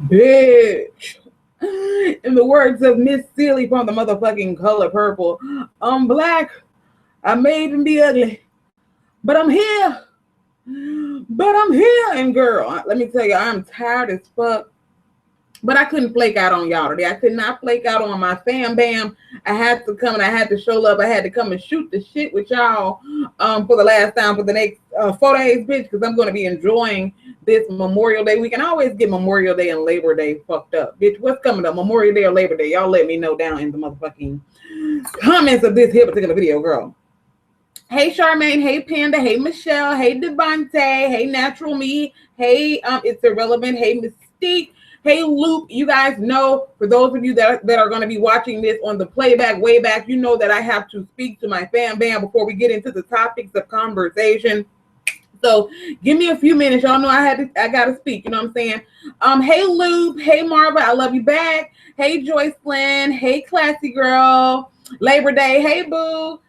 Bitch. In the words of Miss Silly from the motherfucking Color Purple, I'm black. I may even be ugly, but I'm here. But I'm here. And girl, let me tell you, I'm tired as fuck. But I couldn't flake out on y'all today. I could not flake out on my fam bam. I had to come and I had to show up. I had to come and shoot the shit with y'all for the last time for the next 4 days, bitch, because I'm going to be enjoying this Memorial Day weekend. I always get Memorial Day and Labor Day fucked up. Bitch, what's coming up? Memorial Day or Labor Day? Y'all let me know down in the motherfucking comments of this here particular video, girl. Hey, Charmaine. Hey, Panda. Hey, Michelle. Hey, Devontae. Hey, Natural Me. Hey, It's Irrelevant. Hey, Mystique. Hey, Luke. You guys know, for those of you that are going to be watching this on the playback way back, you know that I have to speak to my fam bam before we get into the topics of conversation. So give me a few minutes. Y'all know I got to speak. You know what I'm saying? Hey, Luke. Hey, Marva. I love you back. Hey, Joycelyn. Hey, Classy Girl. Labor Day. Hey, Boo.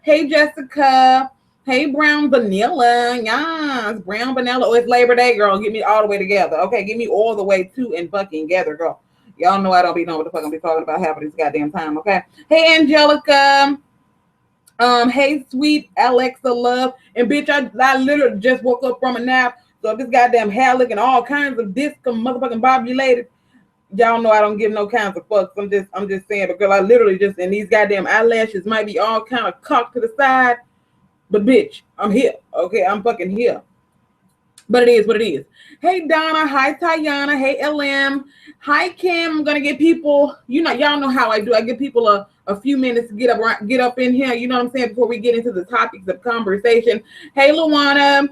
Hey, Jessica. Hey, Brown Vanilla. Yes, Brown Vanilla. Oh, it's Labor Day, girl. Get me all the way together. Okay, get me all the way to and fucking together, girl. Y'all know I don't be knowing what the fuck I'm be talking about half of this goddamn time, okay? Hey, Angelica. Hey, sweet Alexa Love. And bitch, I literally just woke up from a nap. So if this goddamn hair looking all kinds of disc motherfucking bobulated, y'all know I don't give no kinds of fucks. I'm just saying, but girl, I literally just, and these goddamn eyelashes might be all kind of cocked to the side. But bitch, I'm here. Okay, I'm fucking here. But it is what it is. Hey, Donna. Hi, Tayana. Hey, LM. Hi, Kim. I'm gonna get people. Y'all know how I do. I give people a few minutes to get up in here. You know what I'm saying? Before we get into the topics of conversation. Hey, Luana.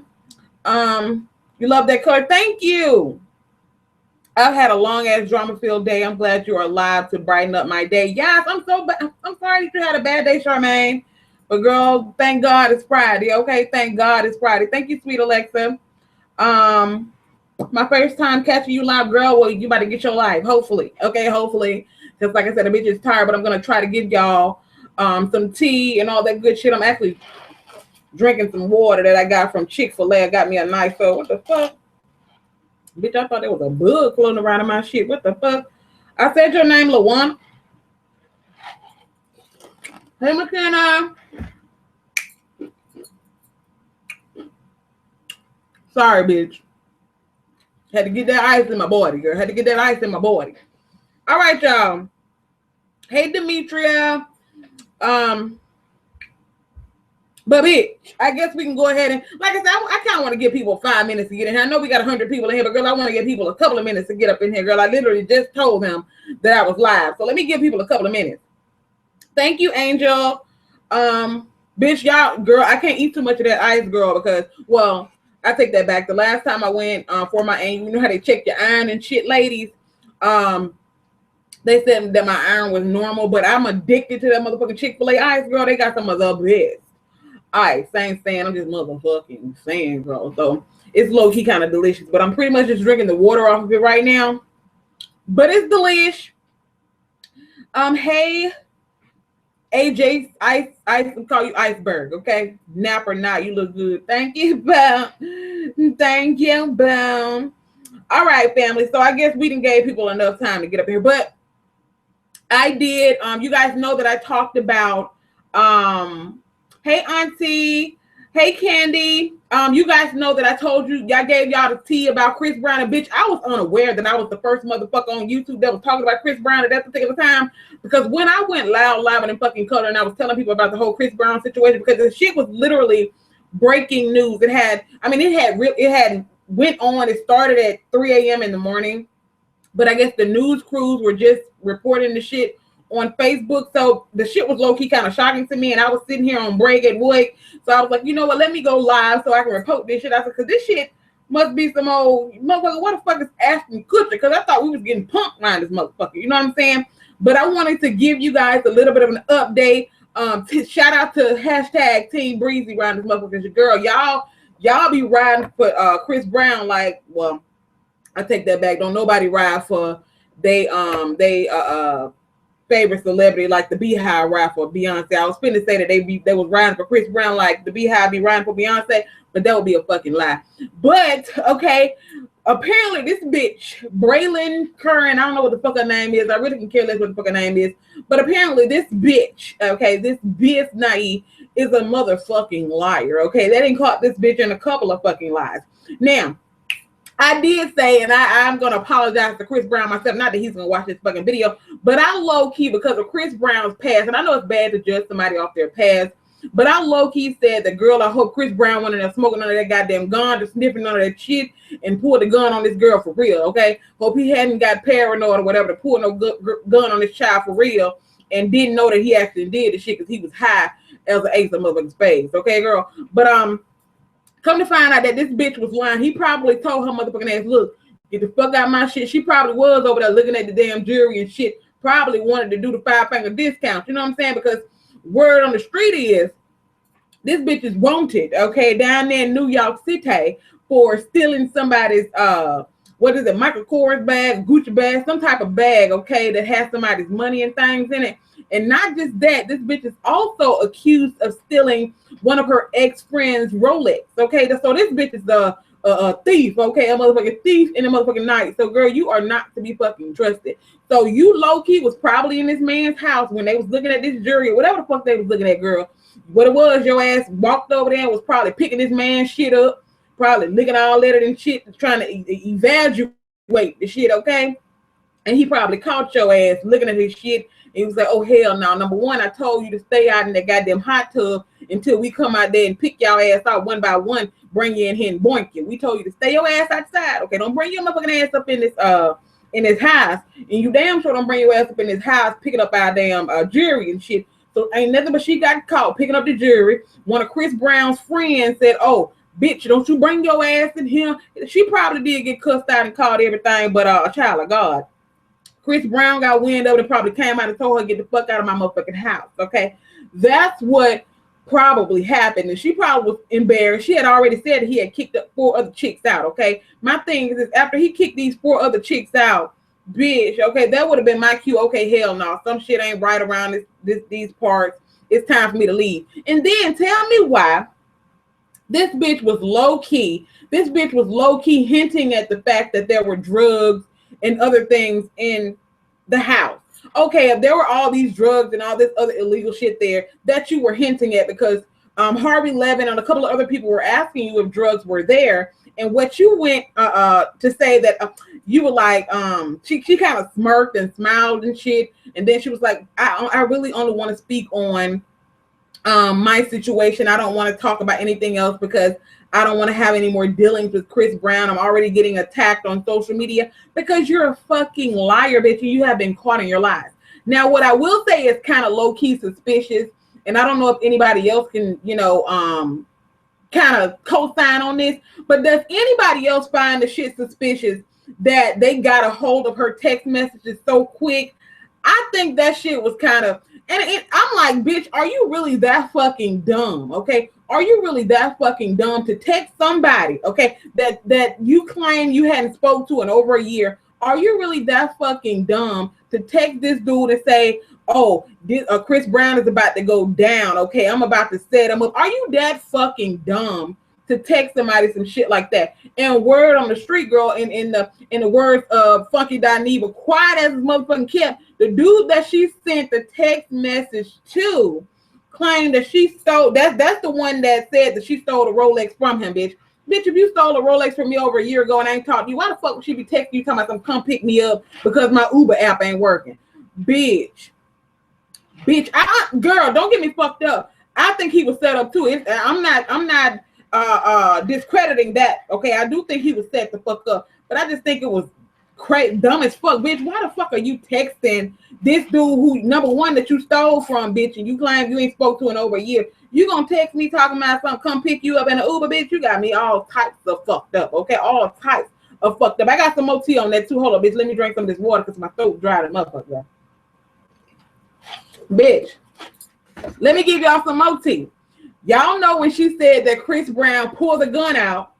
You love that color. Thank you. I've had a long ass drama-filled day. I'm glad you are alive to brighten up my day. Yes, I'm sorry that you had a bad day, Charmaine. But girl, thank God it's Friday. Okay, thank God it's Friday. Thank you, sweet Alexa. My first time catching you live, girl. Well, you about to get your life, hopefully. Okay, hopefully. Because like I said, the bitch is tired, but I'm gonna try to give y'all some tea and all that good shit. I'm actually drinking some water that I got from Chick-fil-A. I got me a nice. So what the fuck? Bitch, I thought there was a bug floating around in my shit. What the fuck? I said your name, Lawana. Hey, McKenna. Sorry, bitch. Had to get that ice in my body, girl. Had to get that ice in my body. All right, y'all. Hey, Demetria. But bitch, I guess we can go ahead and, like I said, I kind of want to give people 5 minutes to get in here. I know we got 100 people in here, but girl, I want to give people a couple of minutes to get up in here, girl. I literally just told them that I was live. So let me give people a couple of minutes. Thank you, Angel. Bitch, y'all, girl, I can't eat too much of that ice, girl, because, well, I take that back. The last time I went for my aim, you know how they check your iron and shit, ladies? They said that my iron was normal, but I'm addicted to that motherfucking Chick-fil-A ice, girl. They got some of the best ice. I ain't saying, I'm just motherfucking saying, girl. So it's low-key kind of delicious, but I'm pretty much just drinking the water off of it right now. But it's delish. Hey, AJ, I call you Iceberg, okay? Nap or not, you look good. Thank you, Boom. Thank you, Boom. All right, family. So I guess we didn't give people enough time to get up here, but I did. You guys know that I talked about. Hey, Auntie. Hey, Candy. You guys know that I told you, I gave y'all the tea about Chris Brown. And bitch, I was unaware that I was the first motherfucker on YouTube that was talking about Chris Brown at that particular time. Because when I went loud and in fucking color and I was telling people about the whole Chris Brown situation, because the shit was literally breaking news. It had went on. It started at 3 a.m. in the morning. But I guess the news crews were just reporting the shit on Facebook. So the shit was low-key kind of shocking to me. And I was sitting here on break at work. So I was like, you know what? Let me go live so I can report this shit. I said, because this shit must be some old motherfucker. What the fuck is Ashton Kutcher? Because I thought we was getting punked around this motherfucker. You know what I'm saying? But I wanted to give you guys a little bit of an update. Shout out to hashtag Team Breezy around this motherfucker. Your girl, y'all be riding for Chris Brown like, well, I take that back. Don't nobody ride for favorite celebrity, like the Beehive ride for Beyonce. I was finna say that they was riding for Chris Brown, like the Beehive be riding for Beyonce, but that would be a fucking lie. But okay, apparently this bitch, Braylon Curran, I don't know what the fuck her name is. I really can care less what the fuck her name is. But apparently this bitch, okay, this bitch naive is a motherfucking liar. Okay, they didn't caught this bitch in a couple of fucking lies. Now, I did say, and I'm going to apologize to Chris Brown myself, not that he's going to watch this fucking video, but I low-key, because of Chris Brown's past, and I know it's bad to judge somebody off their past, but I low-key said that, girl, I hope Chris Brown went in there smoking none of that goddamn gun, or sniffing none of that shit, and pulled the gun on this girl for real, okay? Hope he hadn't got paranoid or whatever to pull no gun on this child for real, and didn't know that he actually did the shit because he was high as an ace of motherfucking spades, okay, girl? But, come to find out that this bitch was lying. He probably told her motherfucking ass, look, get the fuck out of my shit. She probably was over there looking at the damn jury and shit. Probably wanted to do the 5-finger discount. You know what I'm saying? Because word on the street is this bitch is wanted, okay, down there in New York City for stealing somebody's, what is it, Michael Kors bag, Gucci bag, some type of bag, okay, that has somebody's money and things in it. And not just that, this bitch is also accused of stealing one of her ex-friend's Rolex, okay? So this bitch is a thief, okay? A motherfucking thief in the motherfucking night. So, girl, you are not to be fucking trusted. So you low-key was probably in this man's house when they was looking at this jury or whatever the fuck they was looking at, girl. What it was, your ass walked over there and was probably picking this man's shit up, probably licking all that and shit, trying to evaluate the shit, okay? And he probably caught your ass looking at his shit. And he was like, oh, hell no. Number one, I told you to stay out in that goddamn hot tub until we come out there and pick y'all ass out one by one, bring you in here and boink you. We told you to stay your ass outside. Okay, don't bring your motherfucking ass up in this house. And you damn sure don't bring your ass up in this house picking up our damn jury and shit. So ain't nothing but she got caught picking up the jury. One of Chris Brown's friends said, oh, bitch, don't you bring your ass in here. She probably did get cussed out and called everything but a child of God. Chris Brown got wind of it and probably came out and told her, get the fuck out of my motherfucking house, okay? That's what probably happened. And she probably was embarrassed. She had already said that he had kicked up 4 other chicks out, okay? My thing is after he kicked these 4 other chicks out, bitch, okay, that would have been my cue. Okay, hell no. Some shit ain't right around these parts. It's time for me to leave. And then tell me why this bitch was low-key. This bitch was low-key hinting at the fact that there were drugs and other things in the house. Okay, if there were all these drugs and all this other illegal shit there that you were hinting at, because Harvey Levin and a couple of other people were asking you if drugs were there, and what you went to say that you were like, she kind of smirked and smiled and shit, and then she was like, I really only want to speak on my situation. I don't want to talk about anything else because I don't want to have any more dealings with Chris Brown. I'm already getting attacked on social media because you're a fucking liar, bitch, and you have been caught in your lies. Now, what I will say is kind of low-key suspicious, and I don't know if anybody else can, you know, kind of co-sign on this, but does anybody else find the shit suspicious that they got a hold of her text messages so quick? I think that shit was kind of, and I'm like, bitch, are you really that fucking dumb, okay? Are you really that fucking dumb to text somebody, okay, that you claim you hadn't spoke to in over a year? Are you really that fucking dumb to text this dude and say, oh, Chris Brown is about to go down, okay, I'm about to set him up? Are you that fucking dumb to text somebody some shit like that? And word on the street, girl, in the words of Funky Dineva, quiet as his motherfucking kept, the dude that she sent the text message to claimed that she stole, that's the one that said that she stole the Rolex from him, bitch. Bitch, if you stole a Rolex from me over a year ago and I ain't talked to you, why the fuck would she be texting you talking about some come pick me up because my Uber app ain't working? Bitch, girl, don't get me fucked up. I think he was set up too. I'm not discrediting that, okay? I do think he was set the fuck up, but I just think it was crazy, dumb as fuck, bitch. Why the fuck are you texting this dude who, number one, that you stole from, bitch, and you claim you ain't spoke to in over a year? You gonna text me talking about something, come pick you up in an Uber, bitch? You got me all types of fucked up, okay? All types of fucked up. I got some more tea on that too. Hold up, bitch. Let me drink some of this water because my throat dried and motherfucker. Bitch, let me give y'all some more tea. Y'all know when she said that Chris Brown pulled the gun out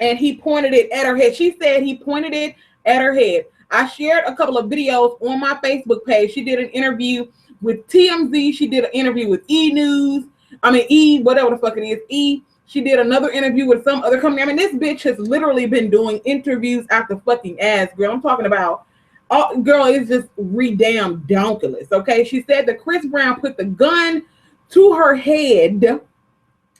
and he pointed it at her head. She said he pointed it at her head. I shared a couple of videos on my Facebook page. She did an interview with TMZ. She did an interview with whatever the fuck it is, E. She did another interview with some other company. I mean, this bitch has literally been doing interviews after fucking ass, girl. I'm talking about, girl, it's just re-damn donkulous, okay? She said that Chris Brown put the gun to her head.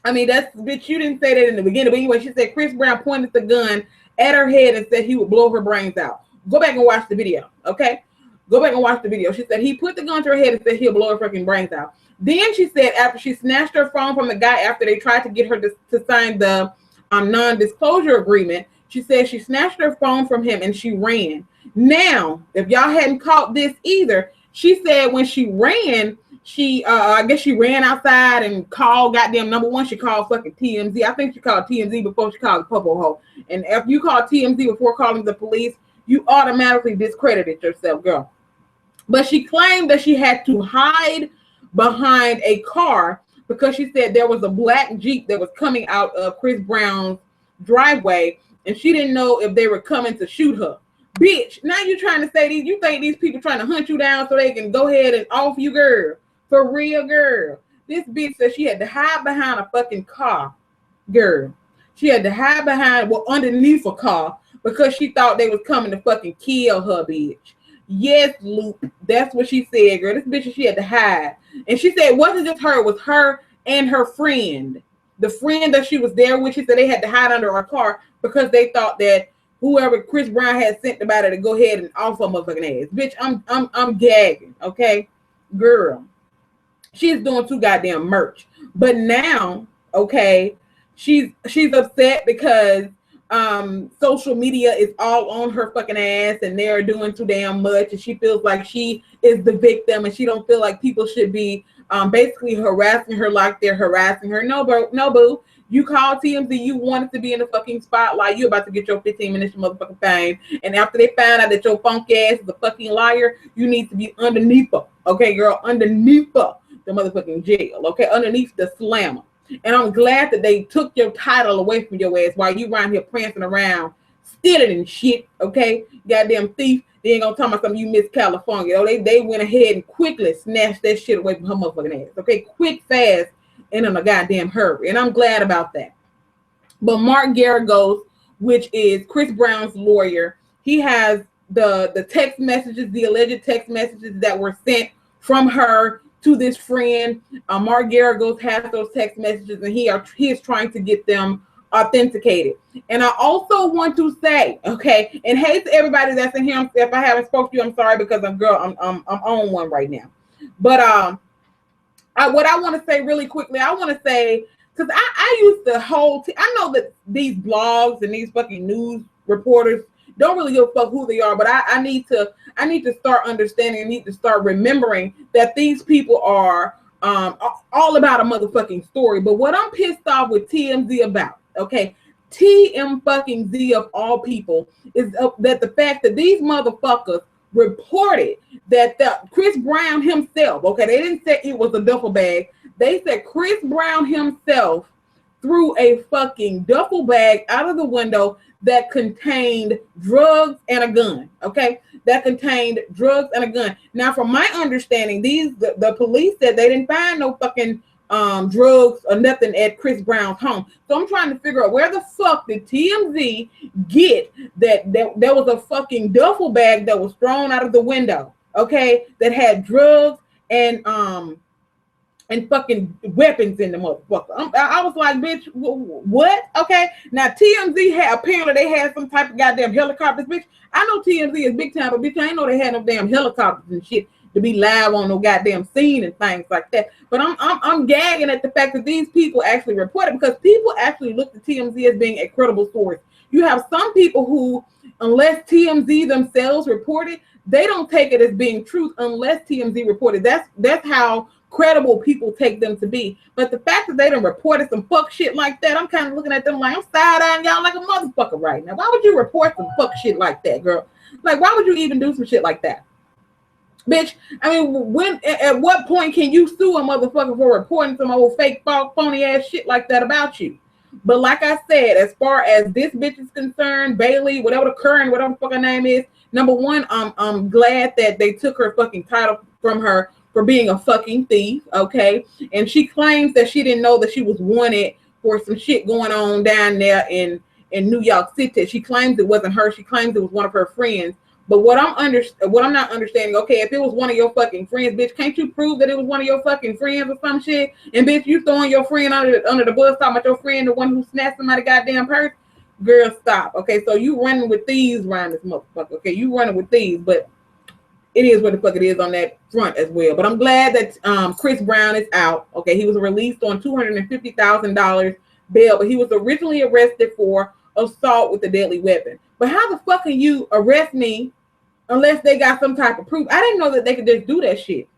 I mean, that's, bitch, you didn't say that in the beginning. But anyway, she said Chris Brown pointed the gun at her head and said he would blow her brains out. Go back and watch the video, okay? Go back and watch the video. She said he put the gun to her head and said he'll blow her fucking brains out. Then she said after she snatched her phone from the guy after they tried to get her to sign the non-disclosure agreement, she said she snatched her phone from him and she ran. Now, if y'all hadn't caught this either, she said when she ran, I guess she ran outside and called goddamn number one. She called fucking TMZ. I think she called TMZ before she called the Popo Ho. And if you call TMZ before calling the police, you automatically discredited yourself, girl. But she claimed that she had to hide behind a car because she said there was a black Jeep that was coming out of Chris Brown's driveway, and she didn't know if they were coming to shoot her. Bitch, now you're trying to say you think these people trying to hunt you down so they can go ahead and off you, girl. For real, girl. This bitch said she had to hide behind a fucking car, girl. She had to hide behind, underneath a car because she thought they was coming to fucking kill her, bitch. Yes, Luke, that's what she said, girl. This bitch, she had to hide. And she said it wasn't just her, it was her and her friend. The friend that she was there with, she said they had to hide under her car because they thought that whoever Chris Brown had sent about it to go ahead and off her motherfucking ass. Bitch, I'm gagging, okay? Girl. She's doing too goddamn merch. But now, okay, she's upset because social media is all on her fucking ass and they're doing too damn much, and she feels like she is the victim and she don't feel like people should be basically harassing her like they're harassing her. No, bro, no, boo. You called TMZ, you wanted to be in the fucking spotlight. You about to get your 15 minutes of motherfucking fame. And after they find out that your funky ass is a fucking liar, you need to be underneath her. Okay, girl, underneath her. The motherfucking jail, okay, underneath the slammer. And I'm glad that they took your title away from your ass while you around here prancing around, stealing and shit, okay? Goddamn thief. They ain't gonna talk about something you miss California. Oh, they went ahead and quickly snatched that shit away from her motherfucking ass, okay? Quick, fast, and in a goddamn hurry. And I'm glad about that. But Mark Garagos, which is Chris Brown's lawyer, he has the text messages, the alleged text messages that were sent from her to this friend. Mark Garagos has those text messages, and he is trying to get them authenticated. And I also want to say, okay, and hey to everybody that's in here, if I haven't spoke to you, I'm sorry, because I'm on one right now. But what I want to say really quickly, I want to say, because I used to I know that these blogs and these fucking news reporters don't really give a fuck who they are, but I need to start understanding and need to start remembering that these people are all about a motherfucking story. But what I'm pissed off with TMZ about, okay, TM of all people, is that the fact that these motherfuckers reported that Chris Brown himself, okay, they didn't say it was a duffel bag. They said Chris Brown himself threw a fucking duffel bag out of the window that contained drugs and a gun, okay? That contained drugs and a gun. Now, from my understanding, the police said they didn't find no fucking drugs or nothing at Chris Brown's home. So I'm trying to figure out where the fuck did TMZ get that there was a fucking duffel bag that was thrown out of the window, okay, that had drugs and fucking weapons in the motherfucker. I was like, bitch, what? Okay. Now TMZ apparently they had some type of goddamn helicopters, bitch. I know TMZ is big time, but bitch, I ain't know they had no damn helicopters and shit to be live on no goddamn scene and things like that. But I'm gagging at the fact that these people actually report it, because people actually look at TMZ as being a credible source. You have some people who, unless TMZ themselves report it, they don't take it as being truth unless TMZ reported. That's how credible people take them to be. But the fact that they done reported some fuck shit like that, I'm kind of looking at them like, I'm side-eyeing y'all like a motherfucker right now. Why would you report some fuck shit like that, girl? Like, why would you even do some shit like that? Bitch, I mean, at what point can you sue a motherfucker for reporting some old fake, phony ass shit like that about you? But like I said, as far as this bitch is concerned, Bailey, whatever the current, whatever the fuck her name is, Number one, I'm glad that they took her fucking title from her for being a fucking thief, okay? And she claims that she didn't know that she was wanted for some shit going on down there in New York City. She claims it wasn't her. She claims it was one of her friends. But what I'm not understanding, okay, if it was one of your fucking friends, bitch, can't you prove that it was one of your fucking friends or some shit? And bitch, you throwing your friend under the bus, talking about your friend, the one who snatched somebody's goddamn purse? Girl, stop. Okay, so you running with thieves around this motherfucker. Okay, you running with thieves, but it is what the fuck it is on that front as well. But I'm glad that Chris Brown is out. Okay, he was released on $250,000 bail, but he was originally arrested for assault with a deadly weapon. But how the fuck can you arrest me unless they got some type of proof? I didn't know that they could just do that shit.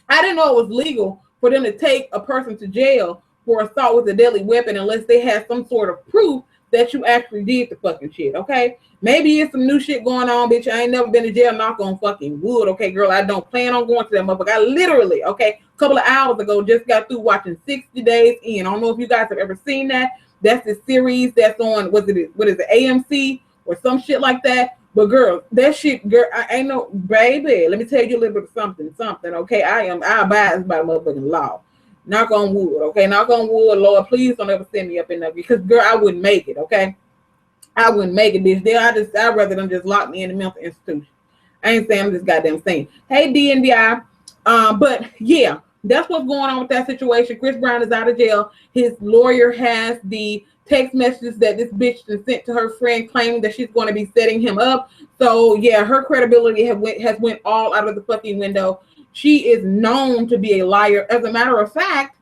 I didn't know it was legal for them to take a person to jail for assault with a deadly weapon unless they had some sort of proof that you actually did the fucking shit, okay? Maybe it's some new shit going on, bitch. I ain't never been to jail, knock on fucking wood, okay, girl? I don't plan on going to that motherfucker. I literally, okay, a couple of hours ago just got through watching 60 Days In. I don't know if you guys have ever seen that. That's the series that's on, what is it, AMC or some shit like that? But girl, that shit, girl, I ain't no, baby, let me tell you a little bit of something, okay? I abide by the motherfucking law. Knock on wood, okay? Knock on wood, Lord, please don't ever send me up in there because, girl, I wouldn't make it, okay? I wouldn't make it, bitch. I'd rather them just lock me in a mental institution. I ain't saying I'm just goddamn saying. Hey, DNDI. But yeah, that's what's going on with that situation. Chris Brown is out of jail. His lawyer has the text messages that this bitch sent to her friend claiming that she's going to be setting him up. So yeah, her credibility has went all out of the fucking window. She is known to be a liar. As a matter of fact,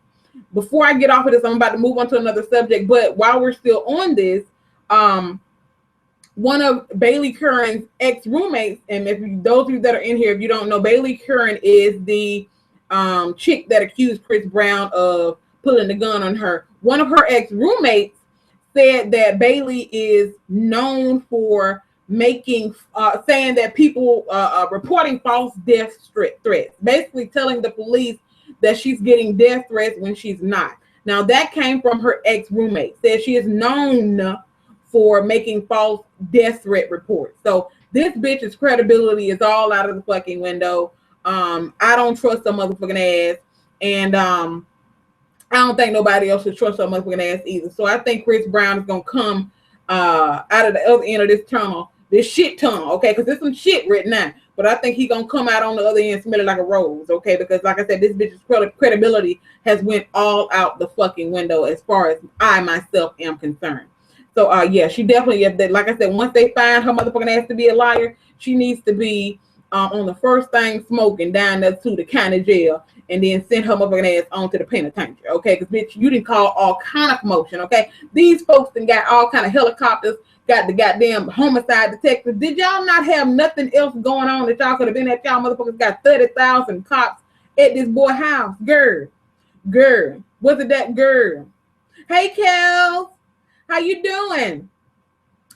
before I get off of this, I'm about to move on to another subject. But while we're still on this, one of Bailey Curran's ex-roommates, and if those of you that are in here, if you don't know, Bailey Curran is the chick that accused Chris Brown of pulling the gun on her. One of her ex-roommates said that Bailey is known for making saying that people reporting false death threats, basically telling the police that she's getting death threats when she's not. Now that came from her ex-roommate. Said she is known for making false death threat reports. So this bitch's credibility is all out of the fucking window. I don't trust her motherfucking ass, and I don't think nobody else should trust her motherfucking ass either. So I think Chris Brown is gonna come out of the other end of this shit tunnel, okay? Because there's some shit written out, but I think he's gonna come out on the other end smelling like a rose, okay? Because like I said, this bitch's credibility has went all out the fucking window as far as I myself am concerned. So yeah, she definitely, like I said, once they find her motherfucking ass to be a liar, she needs to be on the first thing smoking down there to the county jail, and then send her motherfucking ass on to the penitentiary, okay? Because bitch, you didn't call all kind of commotion, okay? These folks done got all kind of helicopters, got the goddamn homicide detectives. Did y'all not have nothing else going on that y'all could have been at? Y'all motherfuckers got 30,000 cops at this boy house. Girl, was it that girl? Hey, Kels, how you doing?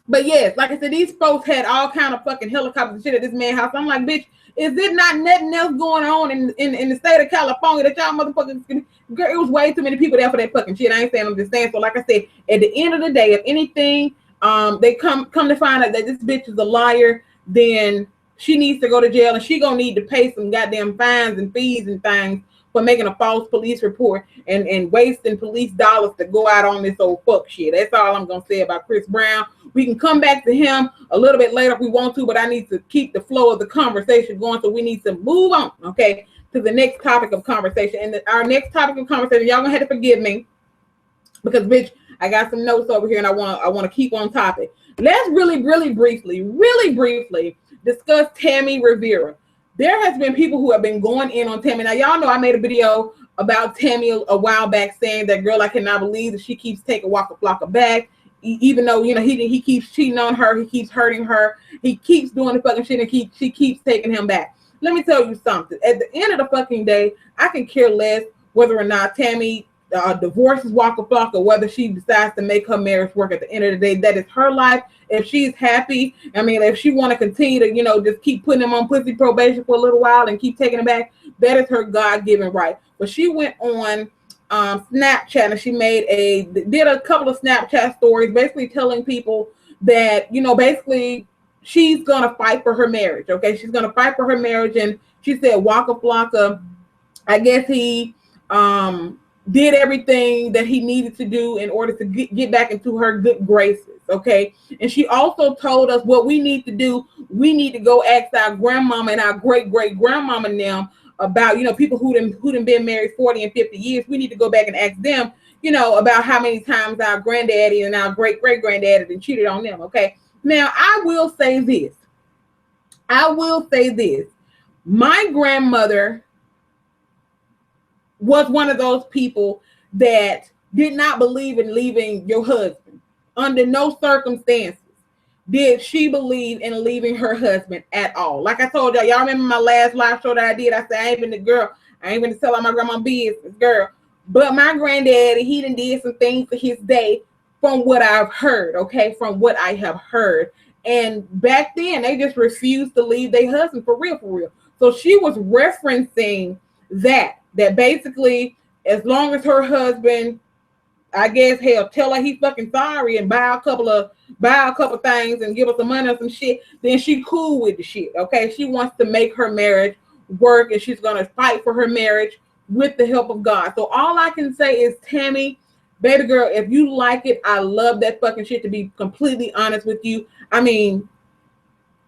But yes, like I said, these folks had all kind of fucking helicopters and shit at this man's house. I'm like, bitch, is it not nothing else going on in the state of California that y'all motherfuckers? Girl, it was way too many people there for that fucking shit. I ain't saying, I'm just saying. So like I said, at the end of the day, if anything, they come to find out that this bitch is a liar, then she needs to go to jail, and she gonna need to pay some goddamn fines and fees and things for making a false police report and wasting police dollars to go out on this old fuck shit. That's all I'm gonna say about Chris Brown. We can come back to him a little bit later if we want to, but I need to keep the flow of the conversation going, so we need to move on, okay, to the next topic of conversation. And our next topic of conversation, y'all gonna have to forgive me because bitch, I got some notes over here and I wanna keep on topic. Let's really briefly discuss Tammy Rivera. There has been people who have been going in on Tammy. Now, y'all know I made a video about Tammy a while back saying that, girl, I cannot believe that she keeps taking Waka Flocka back, even though, you know, he keeps cheating on her, he keeps hurting her, he keeps doing the fucking shit, and she keeps taking him back. Let me tell you something. At the end of the fucking day, I can care less whether or not Tammy divorces Waka Flocka, whether she decides to make her marriage work. At the end of the day, that is her life. If she's happy, I mean, if she want to continue to, you know, just keep putting him on pussy probation for a little while and keep taking him back, that is her God-given right. But she went on Snapchat and she did a couple of Snapchat stories, basically telling people that, you know, basically she's gonna fight for her marriage. Okay, she's gonna fight for her marriage, and she said Waka Flocka, I guess he did everything that he needed to do in order to get back into her good graces. Okay, and she also told us what we need to do. We need to go ask our grandmama and our great grandmama now about, you know, people who done been married 40 and 50 years. We need to go back and ask them, you know, about how many times our granddaddy and our great granddaddy been cheated on them. Okay, now I will say this. My grandmother was one of those people that did not believe in leaving your husband. Under no circumstances did she believe in leaving her husband at all. Like I told y'all remember my last live show that I did? I said, I ain't been the girl. I ain't been to tell all my grandma business, girl. But my granddaddy, he done did some things for his day from what I've heard, okay? From what I have heard. And back then, they just refused to leave their husband for real. So she was referencing that basically, as long as her husband, I guess, hell, tell her he's fucking sorry and buy a couple things and give her some money or some shit, then she cool with the shit, okay? She wants to make her marriage work, and she's going to fight for her marriage with the help of God. So all I can say is, Tammy, baby girl, if you like it, I love that fucking shit, to be completely honest with you. I mean,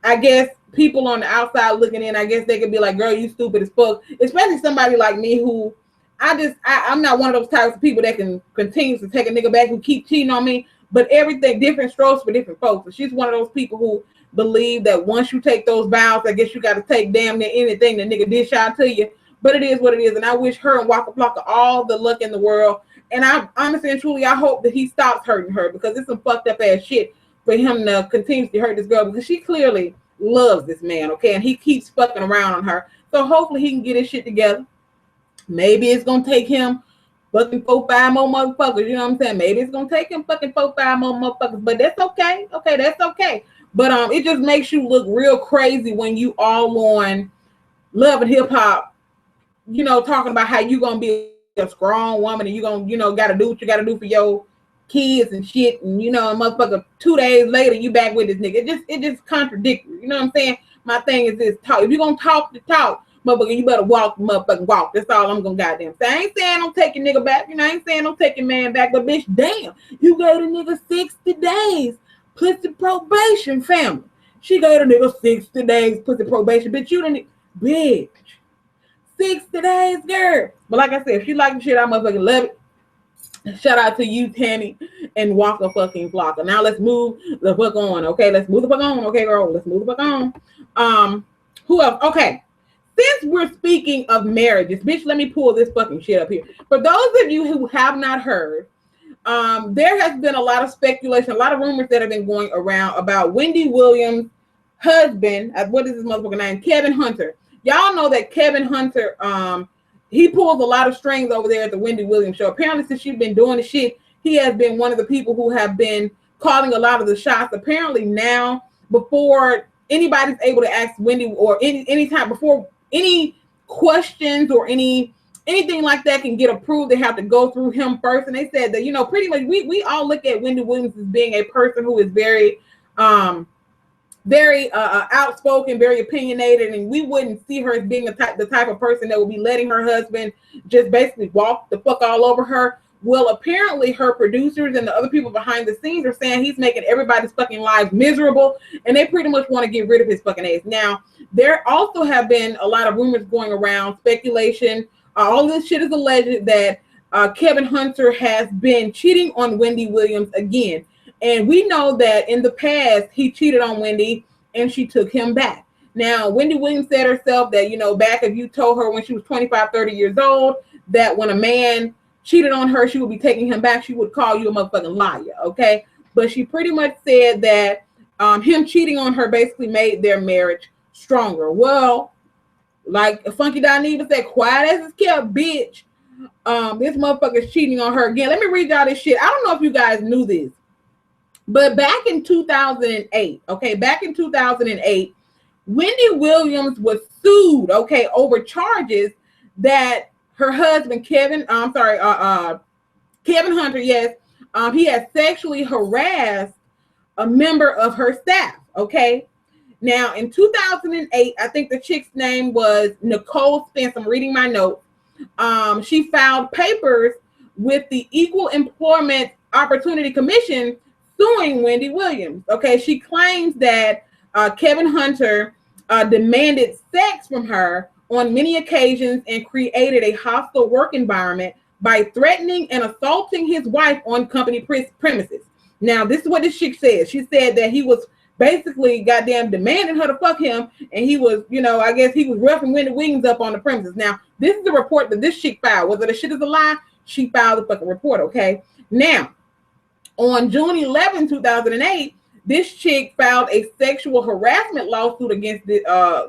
I guess people on the outside looking in, I guess they could be like, girl, you stupid as fuck. Especially somebody like me who, I'm not one of those types of people that can continue to take a nigga back who keep cheating on me. But everything, different strokes for different folks. And she's one of those people who believe that once you take those vows, I guess you got to take damn near anything the nigga dish out to you. But it is what it is. And I wish her and Waka Flocka all the luck in the world. And I honestly and truly, I hope that he stops hurting her, because it's some fucked up ass shit for him to continue to hurt this girl, because she clearly loves this man, okay? And he keeps fucking around on her. So hopefully he can get his shit together. Maybe it's gonna take him fucking 4-5 more motherfuckers. You know what I'm saying? Maybe it's gonna take him fucking 4-5 more motherfuckers, but that's okay. Okay, that's okay. But it just makes you look real crazy when you all on Love and Hip Hop, you know, talking about how you gonna be a strong woman and you gonna, you know, gotta do what you gotta do for your kids and shit, and you know, motherfucker, 2 days later you back with this nigga. It just contradictory. You know what I'm saying? My thing is this: talk. If you're gonna talk the talk, motherfucker, you better walk the motherfucking walk. That's all I'm gonna goddamn say. I ain't saying don't take your nigga back. You know, I ain't saying don't take your man back, but bitch, damn, you gave the nigga 60 days pussy probation, family. She gave the nigga 60 days pussy probation. Bitch, you didn't, bitch, 60 days, girl. But like I said, if she like the shit, I motherfucking love it. Shout out to you, Tammy, and Waka fucking Flocka. Now let's move the fuck on, okay? Let's move the fuck on, okay, girl? Let's move the fuck on. Who else? Okay. Since we're speaking of marriages, bitch, let me pull this fucking shit up here. For those of you who have not heard, there has been a lot of speculation, a lot of rumors that have been going around about Wendy Williams' husband. What is his motherfucking name? Kevin Hunter. Y'all know that Kevin Hunter, he pulls a lot of strings over there at the Wendy Williams show. Apparently, since she's been doing the shit, he has been one of the people who have been calling a lot of the shots. Apparently now, before anybody's able to ask Wendy, or any time before any questions or anything like that can get approved, they have to go through him first. And they said that, you know, pretty much we all look at Wendy Williams as being a person who is very outspoken, very opinionated, and we wouldn't see her as being the type of person that would be letting her husband just basically walk the fuck all over her. Well, apparently her producers and the other people behind the scenes are saying he's making everybody's fucking lives miserable, and they pretty much want to get rid of his fucking ass. Now, there also have been a lot of rumors going around, speculation. All this shit is alleged that Kevin Hunter has been cheating on Wendy Williams again. And we know that in the past, he cheated on Wendy and she took him back. Now, Wendy Williams said herself that, you know, back if you told her when she was 25, 30 years old, that when a man cheated on her, she would be taking him back, she would call you a motherfucking liar, okay? But she pretty much said that him cheating on her basically made their marriage stronger. Well, like Funky Dineva said, quiet as it's kept, bitch. This motherfucker's cheating on her again. Let me read y'all this shit. I don't know if you guys knew this, but back in 2008, okay, Wendy Williams was sued, okay, over charges that her husband, Kevin Hunter, yes, he had sexually harassed a member of her staff, okay? Now, in 2008, I think the chick's name was Nicole Spence. I'm reading my notes. She filed papers with the Equal Employment Opportunity Commission suing Wendy Williams. Okay, she claims that Kevin Hunter demanded sex from her on many occasions and created a hostile work environment by threatening and assaulting his wife on company premises. Now, this is what this chick said. She said that he was basically goddamn demanding her to fuck him, and he was, you know, I guess he was roughing Wendy Williams up on the premises. Now, this is the report that this chick filed. Whether the shit is a lie, she filed the fucking report, okay? Now, on June 11, 2008, this chick filed a sexual harassment lawsuit against